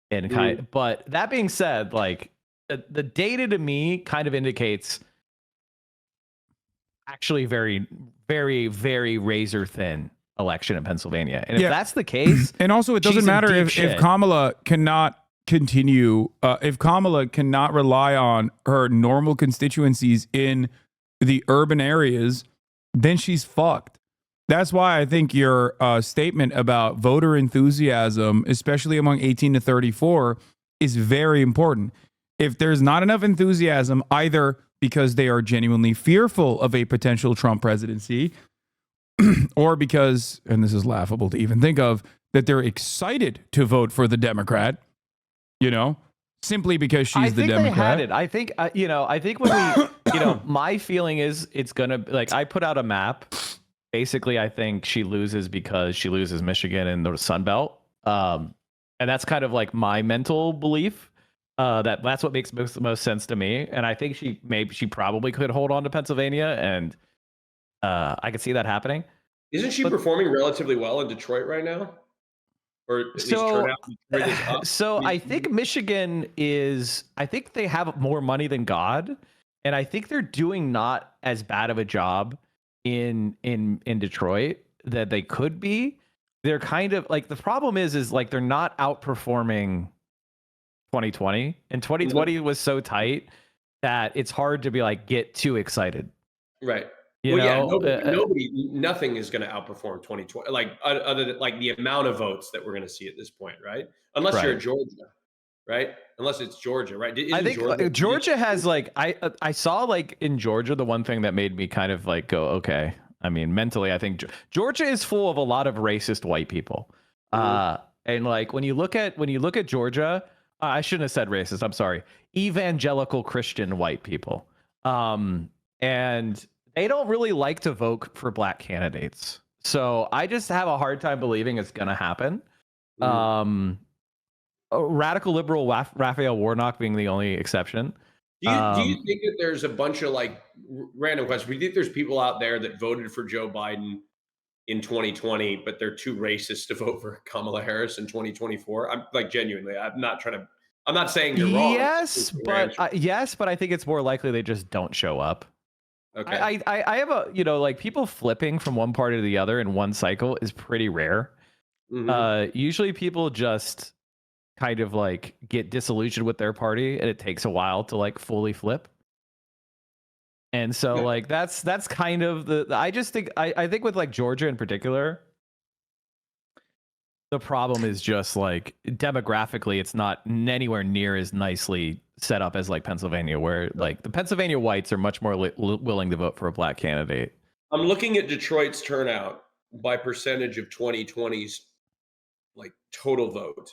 And but that being said, like the data to me kind of indicates actually very, very, very razor thin election in Pennsylvania. And if that's the case, and also it doesn't matter if Kamala cannot continue, if Kamala cannot rely on her normal constituencies in the urban areas, then she's fucked. That's why I think your statement about voter enthusiasm, especially among 18 to 34, is very important. If there's not enough enthusiasm, either because they are genuinely fearful of a potential Trump presidency, or because, and this is laughable to even think of, that they're excited to vote for the Democrat, simply because she's the Democrat. They had it. I think, I think when we, my feeling is it's going to, like, I put out a map. Basically, I think she loses because she loses Michigan and the Sun Belt. And that's kind of like my mental belief. That's what makes most sense to me. And I think she probably could hold on to Pennsylvania, and I could see that happening. Isn't she performing relatively well in Detroit right now? Or at least turnout in Detroit is up? So I think Michigan is, I think they have more money than God. And I think they're doing not as bad of a job in Detroit that they could be. They're kind of like, the problem is like they're not outperforming 2020, and 2020 was so tight that it's hard to be like get too excited, right? Nothing is going to outperform 2020, like other than like the amount of votes that we're going to see at this point, right? Unless you're Georgia, right? Unless it's Georgia, right? I think Georgia has like, I saw like in Georgia, the one thing that made me kind of like go, okay. I mean, mentally, I think Georgia is full of a lot of racist white people. And like when you look at Georgia, I shouldn't have said racist. I'm sorry. Evangelical Christian white people. And they don't really like to vote for black candidates. So I just have a hard time believing it's going to happen. Radical liberal Raphael Warnock being the only exception. Do you think that there's a bunch of like random questions? Do you think there's people out there that voted for Joe Biden in 2020, but they're too racist to vote for Kamala Harris in 2024? I'm like, genuinely, I'm not saying you're wrong. Yes, but I think it's more likely they just don't show up. Okay. I have a, like people flipping from one party to the other in one cycle is pretty rare. Usually people just kind of like get disillusioned with their party, and it takes a while to like fully flip. And so like that's kind of I just think I think with like Georgia in particular, the problem is just like demographically it's not anywhere near as nicely set up as like Pennsylvania, where like the Pennsylvania whites are much more willing to vote for a black candidate. I'm looking at Detroit's turnout by percentage of 2020's like total vote.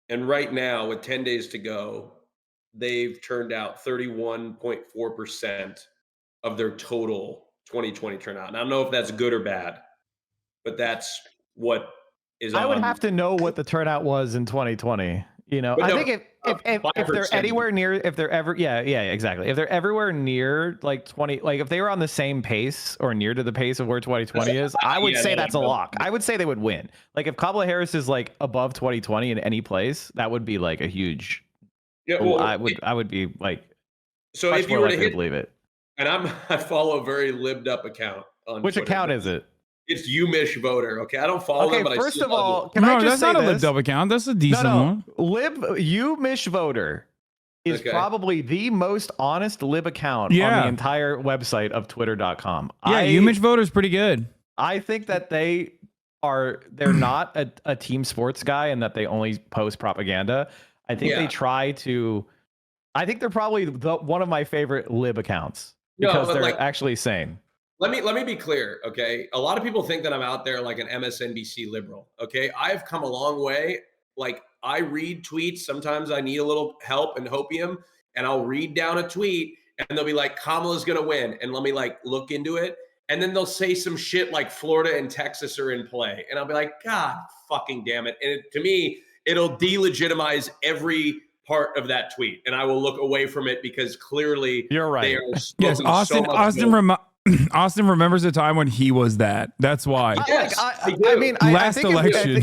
And right now, with 10 days to go, they've turned out 31.4% of their total 2020 turnout. And I don't know if that's good or bad, but that's what is I would have to know what the turnout was in 2020. I think if they're anywhere near, if they're ever, exactly. If they're everywhere near like 20, like if they were on the same pace or near to the pace of where 2020 is, I would say that's a lock. I would say they would win. Like if Kamala Harris is like above 2020 in any place, that would be like a huge. Yeah, well, I would be like. So if you were to believe it, and I follow a very libbed up account on which Twitter. Account is it? It's Umish voter. Okay, I don't follow them, but first I of all, that's not a libbed up account. That's a decent one. Umish voter is probably the most honest lib account on the entire website of twitter.com. Yeah, Umich voter's pretty good. I think that they're not a team sports guy and that they only post propaganda. I think they try to. I think they're probably one of my favorite lib accounts because they're actually sane. Let me be clear, okay? A lot of people think that I'm out there like an MSNBC liberal, okay? I've come a long way. Like, I read tweets. Sometimes I need a little help and hopium, and I'll read down a tweet, and they'll be like, Kamala's gonna win, and let me like look into it, and then they'll say some shit like Florida and Texas are in play, and I'll be like, God fucking damn it! And to me, it'll delegitimize every part of that tweet, and I will look away from it because clearly you're right. They are yes, Austin remembers a time when he was that. That's why. Yes, I mean, last election.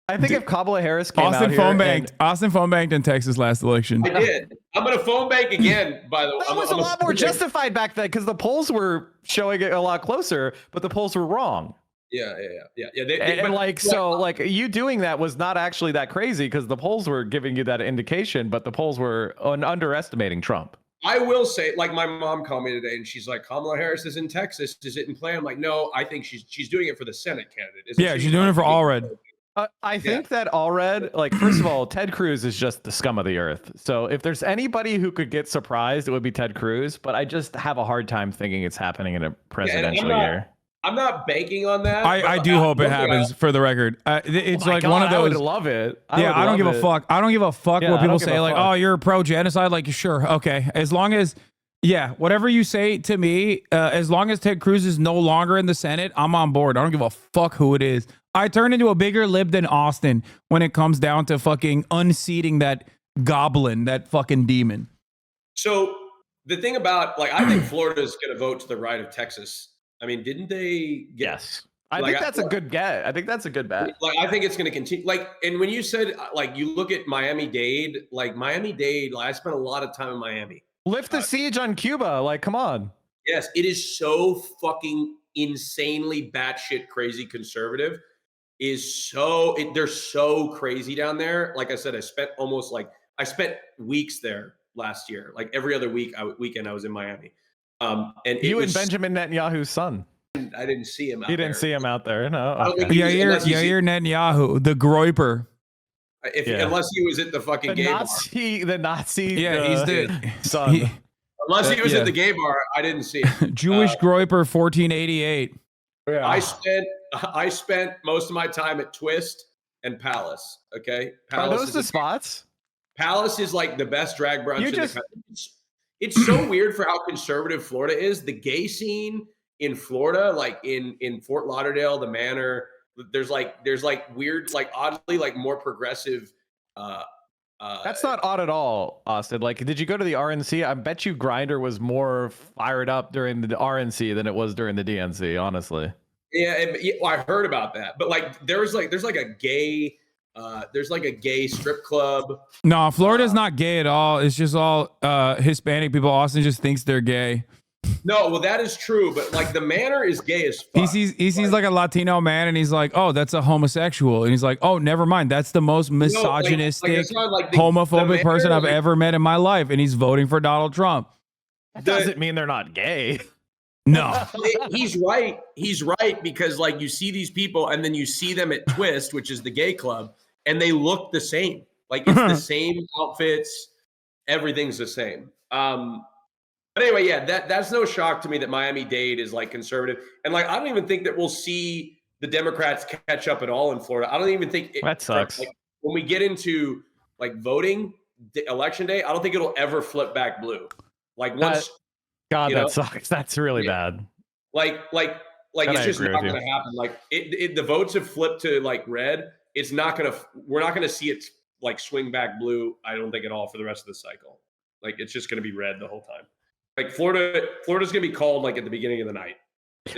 I think if Kamala Harris came Austin out phone banked. Austin phone banked in Texas last election. I did. I'm going to phone bank again, by the way. That was a lot more justified back then because the polls were showing it a lot closer, but the polls were wrong. Yeah. You doing that was not actually that crazy because the polls were giving you that indication, but the polls were underestimating Trump. I will say, like, my mom called me today and she's like, Kamala Harris is in Texas. Is it in play? I'm like, no, I think she's doing it for the Senate candidate. She's doing it for Allred. I think that Allred, like, first of all, Ted Cruz is just the scum of the earth. So if there's anybody who could get surprised, it would be Ted Cruz. But I just have a hard time thinking it's happening in a presidential year. I'm not banking on that. I do hope it happens. For the record, it's like one of those. I would love it. I don't give a fuck. I don't give a fuck what people say. Like, oh, you're pro genocide. Like, sure, okay, as long as, whatever you say to me, as long as Ted Cruz is no longer in the Senate, I'm on board. I don't give a fuck who it is. I turn into a bigger lib than Austin when it comes down to fucking unseating that goblin, that fucking demon. So the thing about, like, I think Florida is going to vote to the right of Texas. I mean, didn't they? Yes. I think that's a good get. I think that's a good bet. Like, I think it's going to continue. Like, and when you said, like, you look at Miami-Dade, like, I spent a lot of time in Miami. Lift the siege on Cuba. Like, come on. Yes, it is so fucking insanely batshit crazy conservative. They're so crazy down there. Like I said, I spent weeks there last year. Like every other weekend I was in Miami. And Benjamin Netanyahu's son. I didn't see him out there. You didn't see him out there, no. Okay. Yair Netanyahu, the Groiper. Unless he was at the fucking gay bar. The Nazi. Yeah, he's the son. Unless he was at the gay bar, I didn't see him. Jewish Groiper 1488. Yeah. I spent most of my time at Twist and Palace. Okay, Palace. Are those the spots? Palace is like the best drag brunch in the country. It's so weird for how conservative Florida is. The gay scene in Florida, like in Fort Lauderdale, the Manor, there's like weird, like oddly, like more progressive. That's not odd at all, Austin. Like, did you go to the RNC? I bet you Grindr was more fired up during the RNC than it was during the DNC, honestly. Yeah, I heard about that. But like, there's like a gay strip club. No, Florida's not gay at all. It's just all Hispanic people. Austin just thinks they're gay. No, well, that is true. But like, the Manor is gay as fuck. He sees like a Latino man, and he's like, "Oh, that's a homosexual," and he's like, "Oh, never mind. That's the most misogynistic, homophobic person I've ever met in my life," and he's voting for Donald Trump. That doesn't mean they're not gay. No, he's right. He's right, because like, you see these people and then you see them at Twist, which is the gay club, and they look the same. Like, it's the same outfits. Everything's the same. But anyway, yeah, that's no shock to me that Miami-Dade is like conservative. And like, I don't even think that we'll see the Democrats catch up at all in Florida. I don't even think that sucks. Like, when we get into like voting election day, I don't think it'll ever flip back blue. Like, once that sucks. That's really bad. Like it's just not going to happen. Like, the votes have flipped to like red. We're not going to see it like swing back blue. I don't think at all for the rest of the cycle. Like, it's just going to be red the whole time. Like, Florida's going to be called like at the beginning of the night.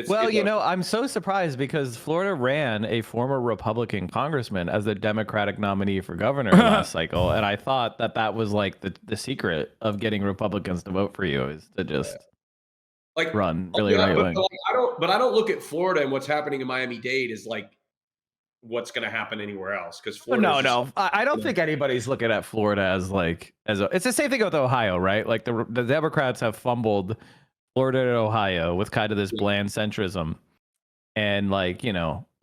I'm so surprised because Florida ran a former Republican congressman as a Democratic nominee for governor last cycle. And I thought that was like the secret of getting Republicans to vote for you is to just like run really right wing. But I don't look at Florida and what's happening in Miami-Dade as like what's going to happen anywhere else, because No, Florida. no. I don't think anybody's looking at Florida as it's the same thing with Ohio, right? Like the Democrats have fumbled Florida and Ohio with kind of this bland centrism. And like,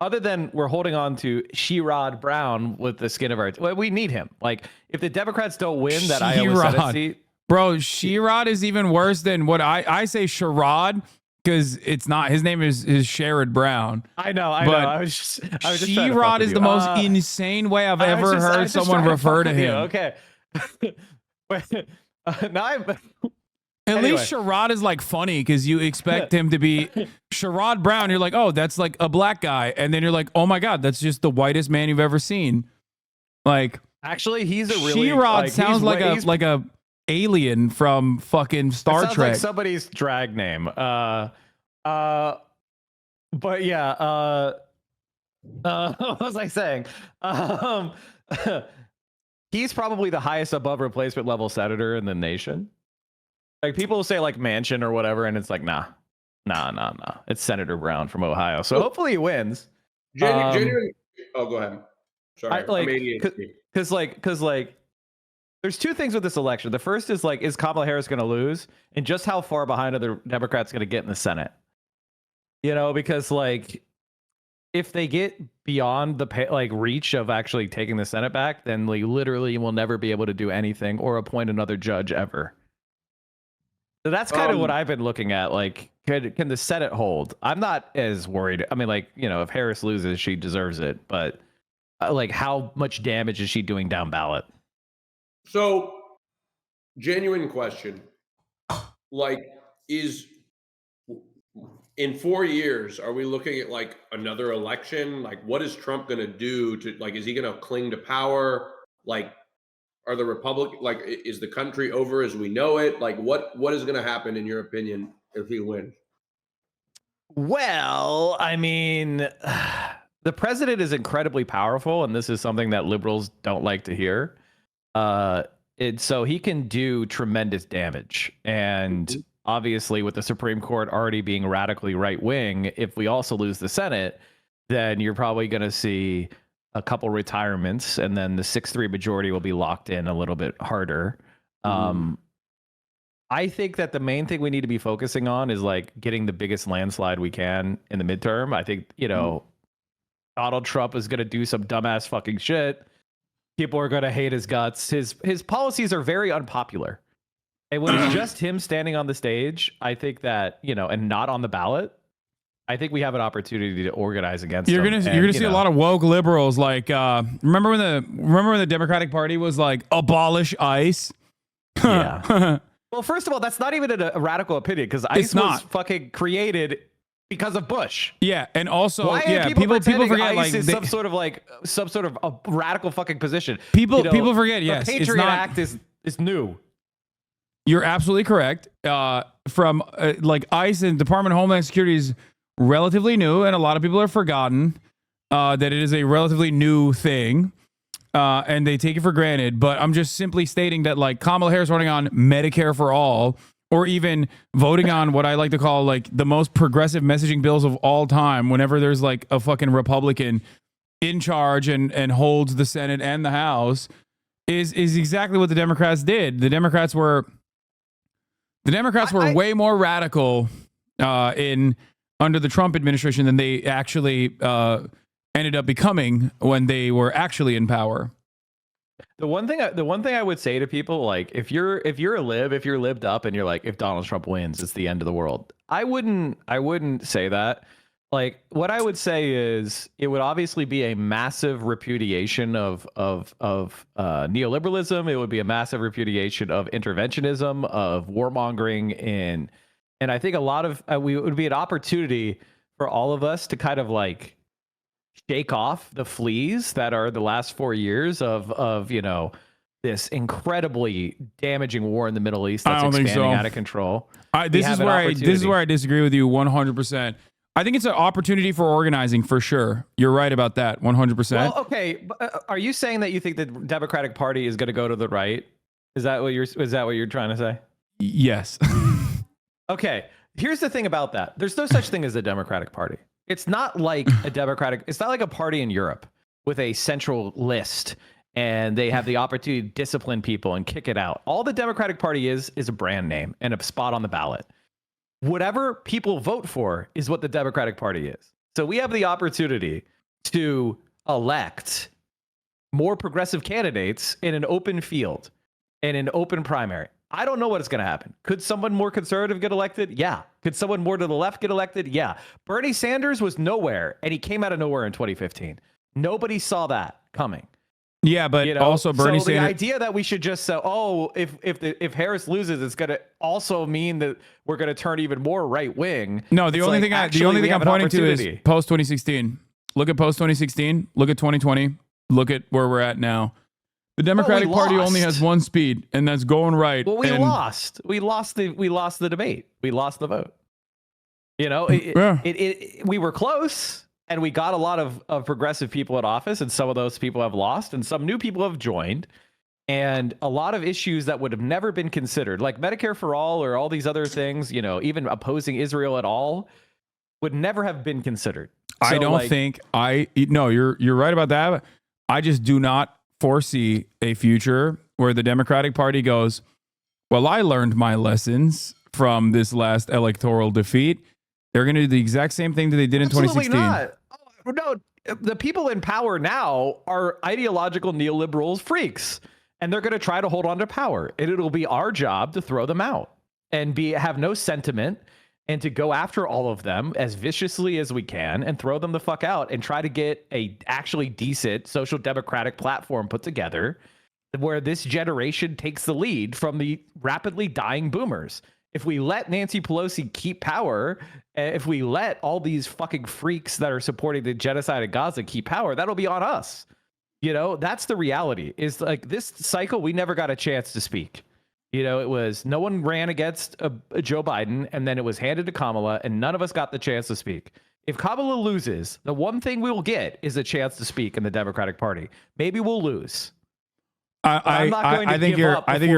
other than we're holding on to Sherrod Brown with the skin of our well, we need him. Like if the Democrats don't win that Iowa Senate seat. Bro, Sherrod is even worse than what I say Sherrod, because it's not, his name is Sherrod Brown. I know. I was just Sherrod is the most insane way I've ever heard someone refer to him. Okay. Now At least Sherrod is like funny, because you expect him to be Sherrod Brown. You're like, oh, that's like a black guy. And then you're like, oh my God, that's just the whitest man you've ever seen. Like, actually, he's a really Sherrod sounds like a alien from fucking Star Trek. Like somebody's drag name. But yeah, what was I saying? He's probably the highest above replacement level senator in the nation. Like people will say like Manchin or whatever, and it's like nah. It's Senator Brown from Ohio. So hopefully he wins. Genuine. Oh, go ahead. Sorry, because there's two things with this election. The first is like, is Kamala Harris going to lose, and just how far behind are the Democrats going to get in the Senate? Because like if they get beyond the reach of actually taking the Senate back, then they literally will never be able to do anything or appoint another judge ever. So that's kind of what I've been looking at. Like, can the Senate hold? I'm not as worried. I mean, if Harris loses, she deserves it. But like, how much damage is she doing down ballot? So, genuine question. Like, in 4 years, are we looking at like another election? Like, what is Trump going to do to, like, is he going to cling to power? Like, are the is the country over as we know it? Like, what is going to happen in your opinion if he wins? Well, I mean, the president is incredibly powerful, and this is something that liberals don't like to hear. So he can do tremendous damage. And obviously, with the Supreme Court already being radically right wing, if we also lose the Senate, then you're probably going to see a couple retirements, and then the 6-3 majority will be locked in a little bit harder. I think that the main thing we need to be focusing on is like getting the biggest landslide we can in the midterm. I think, Donald Trump is going to do some dumbass fucking shit. People are going to hate his guts. His policies are very unpopular. And when it's just him standing on the stage, I think that, and not on the ballot, I think we have an opportunity to organize against you're him. You're gonna see a lot of woke liberals. Like, remember when the Democratic Party was like, abolish ICE? Yeah. Well, first of all, that's not even a radical opinion, because ICE was fucking created because of Bush. Yeah, and also, why are people forget ICE is some sort of a radical fucking position. People forget. Yes, the Patriot Act is new. You're absolutely correct. From like ICE and Department of Homeland Security is relatively new, and a lot of people have forgotten that it is a relatively new thing, and they take it for granted. But I'm just simply stating that, like, Kamala Harris running on Medicare for all, or even voting on what I like to call like the most progressive messaging bills of all time, whenever there's like a fucking Republican in charge and holds the Senate and the House, is exactly what the Democrats did. The Democrats were way more radical under the Trump administration than they actually ended up becoming when they were actually in power. The one thing I would say to people, like, if you're lived up and you're like, if Donald Trump wins, it's the end of the world. I wouldn't say that. Like, what I would say is it would obviously be a massive repudiation of neoliberalism. It would be a massive repudiation of interventionism, of warmongering, and I think a lot of it would be an opportunity for all of us to kind of like shake off the fleas that are the last 4 years of this incredibly damaging war in the Middle East that's expanding out of control. This is where I disagree with you 100%. I think it's an opportunity for organizing, for sure. You're right about that, 100%. Well, okay, are you saying that you think the Democratic Party is going to go to the right? Is that what you're trying to say? Yes. Okay, here's the thing about that. There's no such thing as a Democratic Party. It's not like a Democratic. It's not like a party in Europe with a central list and they have the opportunity to discipline people and kick it out. All the Democratic Party is a brand name and a spot on the ballot. Whatever people vote for is what the Democratic Party is. So we have the opportunity to elect more progressive candidates in an open field, in an open primary. I don't know what's going to happen. Could someone more conservative get elected? Yeah. Could someone more to the left get elected? Yeah. Bernie Sanders was nowhere, and he came out of nowhere in 2015. Nobody saw that coming. Yeah, but also Bernie Sanders. The idea that we should just say, oh, if Harris loses, it's going to also mean that we're going to turn even more right wing. No, the only thing I'm pointing to is post 2016. Look at post 2016. Look at 2020. Look at where we're at now. The Democratic Party only has one speed, and that's going right. Well, we lost. We lost the debate. We lost the vote. We were close, and we got a lot of progressive people in office, and some of those people have lost, and some new people have joined. And a lot of issues that would have never been considered, like Medicare for all or all these other things, even opposing Israel at all, would never have been considered. So, I don't think you're right about that. I just do not foresee a future where the Democratic Party goes, well, I learned my lessons from this last electoral defeat. They're going to do the exact same thing that they did in 2016. Not. Oh, no, the people in power now are ideological neoliberals freaks, and they're going to try to hold on to power. And it'll be our job to throw them out and have no sentiment and to go after all of them as viciously as we can and throw them the fuck out and try to get a actually decent social democratic platform put together where this generation takes the lead from the rapidly dying boomers. If we let Nancy Pelosi keep power, if we let all these fucking freaks that are supporting the genocide of Gaza keep power, that'll be on us. That's the reality. Is like this cycle, we never got a chance to speak. It was no one ran against Joe Biden, and then it was handed to Kamala, and none of us got the chance to speak. If Kamala loses, the one thing we will get is a chance to speak in the Democratic Party. Maybe we'll lose. I think you're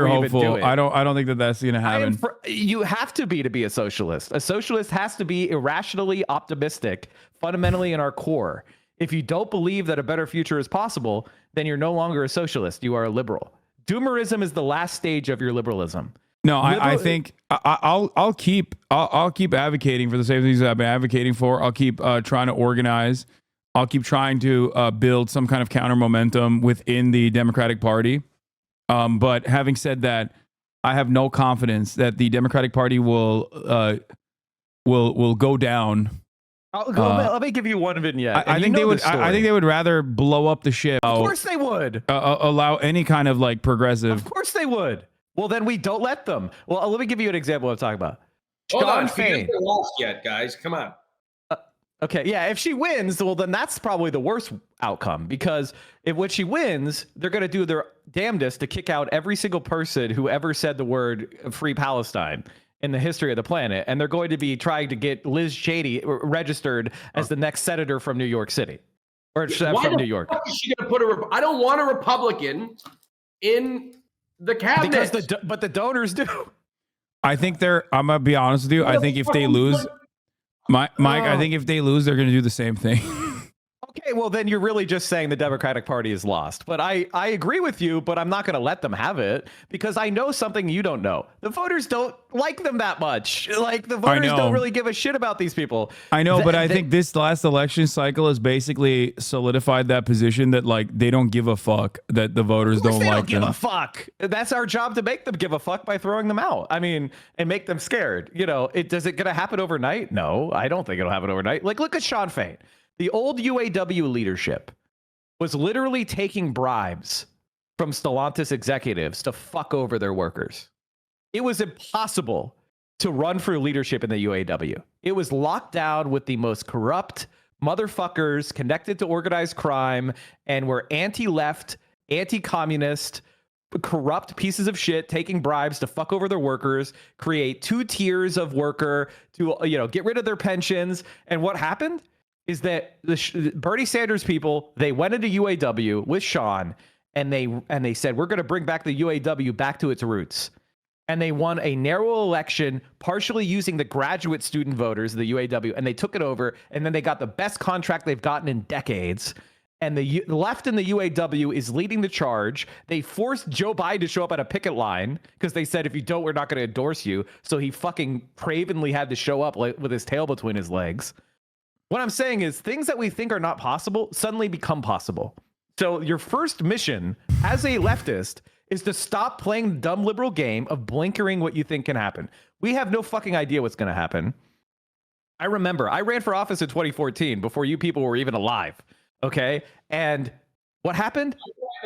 hopeful. I don't think that's going to happen. You have to be a socialist. A socialist has to be irrationally optimistic, fundamentally in our core. If you don't believe that a better future is possible, then you're no longer a socialist. You are a liberal. Doomerism is the last stage of your liberalism. No, I think I'll keep advocating for the same things that I've been advocating for. I'll keep trying to organize. I'll keep trying to build some kind of counter momentum within the Democratic Party. But having said that, I have no confidence that the Democratic Party will go down. Let me give you one vignette. I think they would. I think they would rather blow up the ship. Of course they would. Allow any kind of like progressive. Of course they would. Well, then we don't let them. Well, let me give you an example of what I'm talking about. Hold on, she hasn't lost yet, guys. Come on. Okay, yeah. If she wins, well, then that's probably the worst outcome because when she wins, they're going to do their damnedest to kick out every single person who ever said the word "Free Palestine" in the history of the planet, and they're going to be trying to get Liz Cheney registered as the next senator from New York City, or from New York. Why is she going to put I don't want a Republican in the cabinet because but the donors do. I think I'm gonna be honest with you. I think if they lose, Mike, I think if they lose, they're going to do the same thing. Okay, well, then you're really just saying the Democratic Party is lost. But I agree with you, but I'm not going to let them have it because I know something you don't know. The voters don't like them that much. Like, the voters don't really give a shit about these people. I know, but I think this last election cycle has basically solidified that position that, like, they don't give a fuck that the voters don't like them. Give a fuck. That's our job to make them give a fuck by throwing them out. I mean, and make them scared. Is it going to happen overnight? No, I don't think it'll happen overnight. Like, look at Sean Fain. The old UAW leadership was literally taking bribes from Stellantis executives to fuck over their workers. It was impossible to run for leadership in the UAW. It was locked down with the most corrupt motherfuckers connected to organized crime and were anti-left, anti-communist, corrupt pieces of shit taking bribes to fuck over their workers, create two tiers of worker to get rid of their pensions. And what happened is that the Bernie Sanders people, they went into UAW with Sean and they said, we're going to bring back the UAW back to its roots. and they won a narrow election, partially using the graduate student voters, the UAW, and they took it over, and then they got the best contract they've gotten in decades. And the left in the UAW is leading the charge. They forced Joe Biden to show up at a picket line because they said, if you don't, we're not going to endorse you. So he fucking cravenly had to show up with his tail between his legs. What I'm saying is things that we think are not possible suddenly become possible. So your first mission as a leftist is to stop playing the dumb liberal game of blinkering what you think can happen. We have no fucking idea what's going to happen. I remember I ran for office in 2014 before you people were even alive. Okay. And what happened?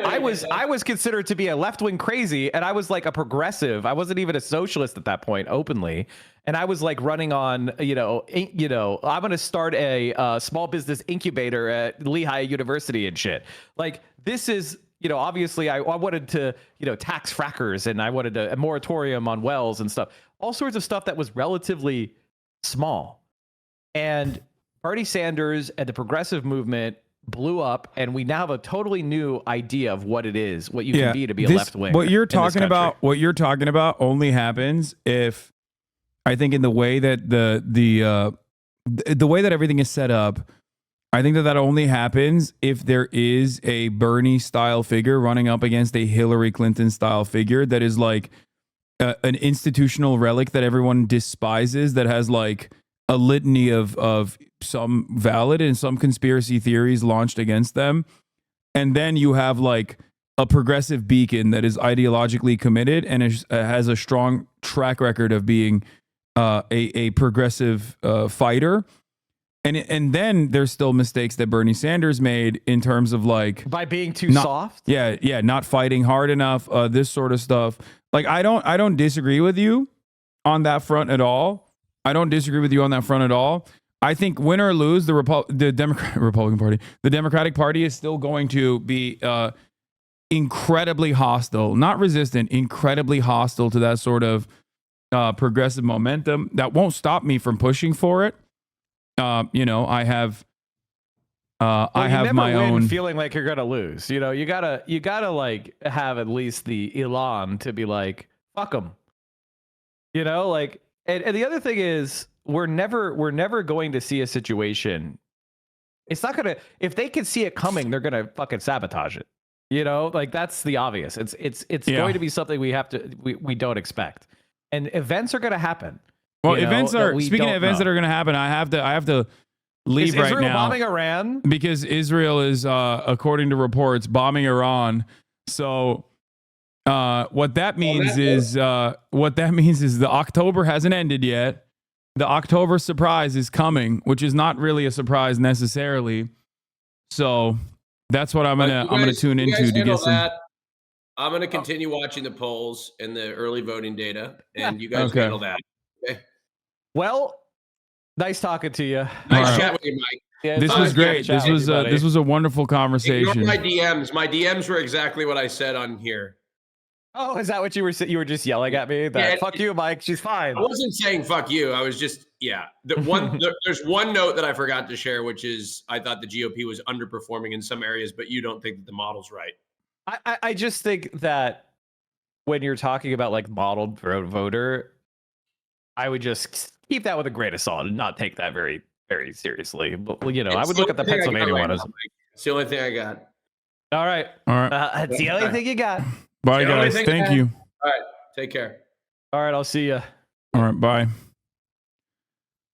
I was considered to be a left-wing crazy, and I was like a progressive. I wasn't even a socialist at that point openly. And I was like running on, I'm going to start a small business incubator at Lehigh University and shit. Like, this is, obviously I wanted to, tax frackers, and I wanted a moratorium on wells and stuff, all sorts of stuff that was relatively small. And Bernie Sanders and the progressive movement blew up, and we now have a totally new idea of what it is, what you can be to be a left wing. What you're talking about only happens if, I think, in the way that the way that everything is set up, I think that only happens if there is a Bernie style figure running up against a Hillary Clinton style figure that is like an institutional relic that everyone despises, that has like a litany of some valid and some conspiracy theories launched against them. And then you have like a progressive beacon that is ideologically committed and has a strong track record of being a progressive fighter. And then there's still mistakes that Bernie Sanders made in terms of like by being too soft. Yeah, not fighting hard enough. This sort of stuff. Like I don't disagree with you on that front at all. I think win or lose, the Democratic Party is still going to be incredibly hostile, not resistant, incredibly hostile to that sort of progressive momentum. That won't stop me from pushing for it. I have my own feeling like you're gonna lose. You gotta like have at least the elan to be like, fuck them. And the other thing is, we're never going to see a situation. It's not gonna, if they can see it coming, they're gonna fucking sabotage it. Like that's the obvious. It's going to be something we don't expect, and events are gonna happen. Well, speaking of events that are gonna happen, I have to leave is right Israel now. Bombing Iran? Because Israel is, according to reports, bombing Iran. So what that means is the October hasn't ended yet. The October surprise is coming, which is not really a surprise necessarily. So that's what I'm gonna tune into to get some. That. I'm gonna continue watching the polls and the early voting data, and you guys handle that. Okay. Well, nice talking to you. Nice chat with you, Mike. Yeah, this was great. This was a wonderful conversation. Ignore my DMs. My DMs were exactly what I said on here. Oh, is that what you were saying? You were just yelling at me? Fuck you, Mike. She's fine. I wasn't saying fuck you. I was just, there's one note that I forgot to share, which is I thought the GOP was underperforming in some areas, but you don't think that the model's right. I just think that when you're talking about like modeled voter, I would just keep that with a grain of salt and not take that very, very seriously. But, I would look at the Pennsylvania one. It's the only thing I got. All right. That's the only thing you got. Bye, guys. Thank you. All right. Take care. All right. I'll see you. All right. Bye.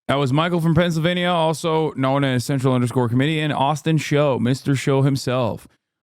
That was Michael from Pennsylvania, also known as Central_Committee, and AustinShow, Mr. Show himself.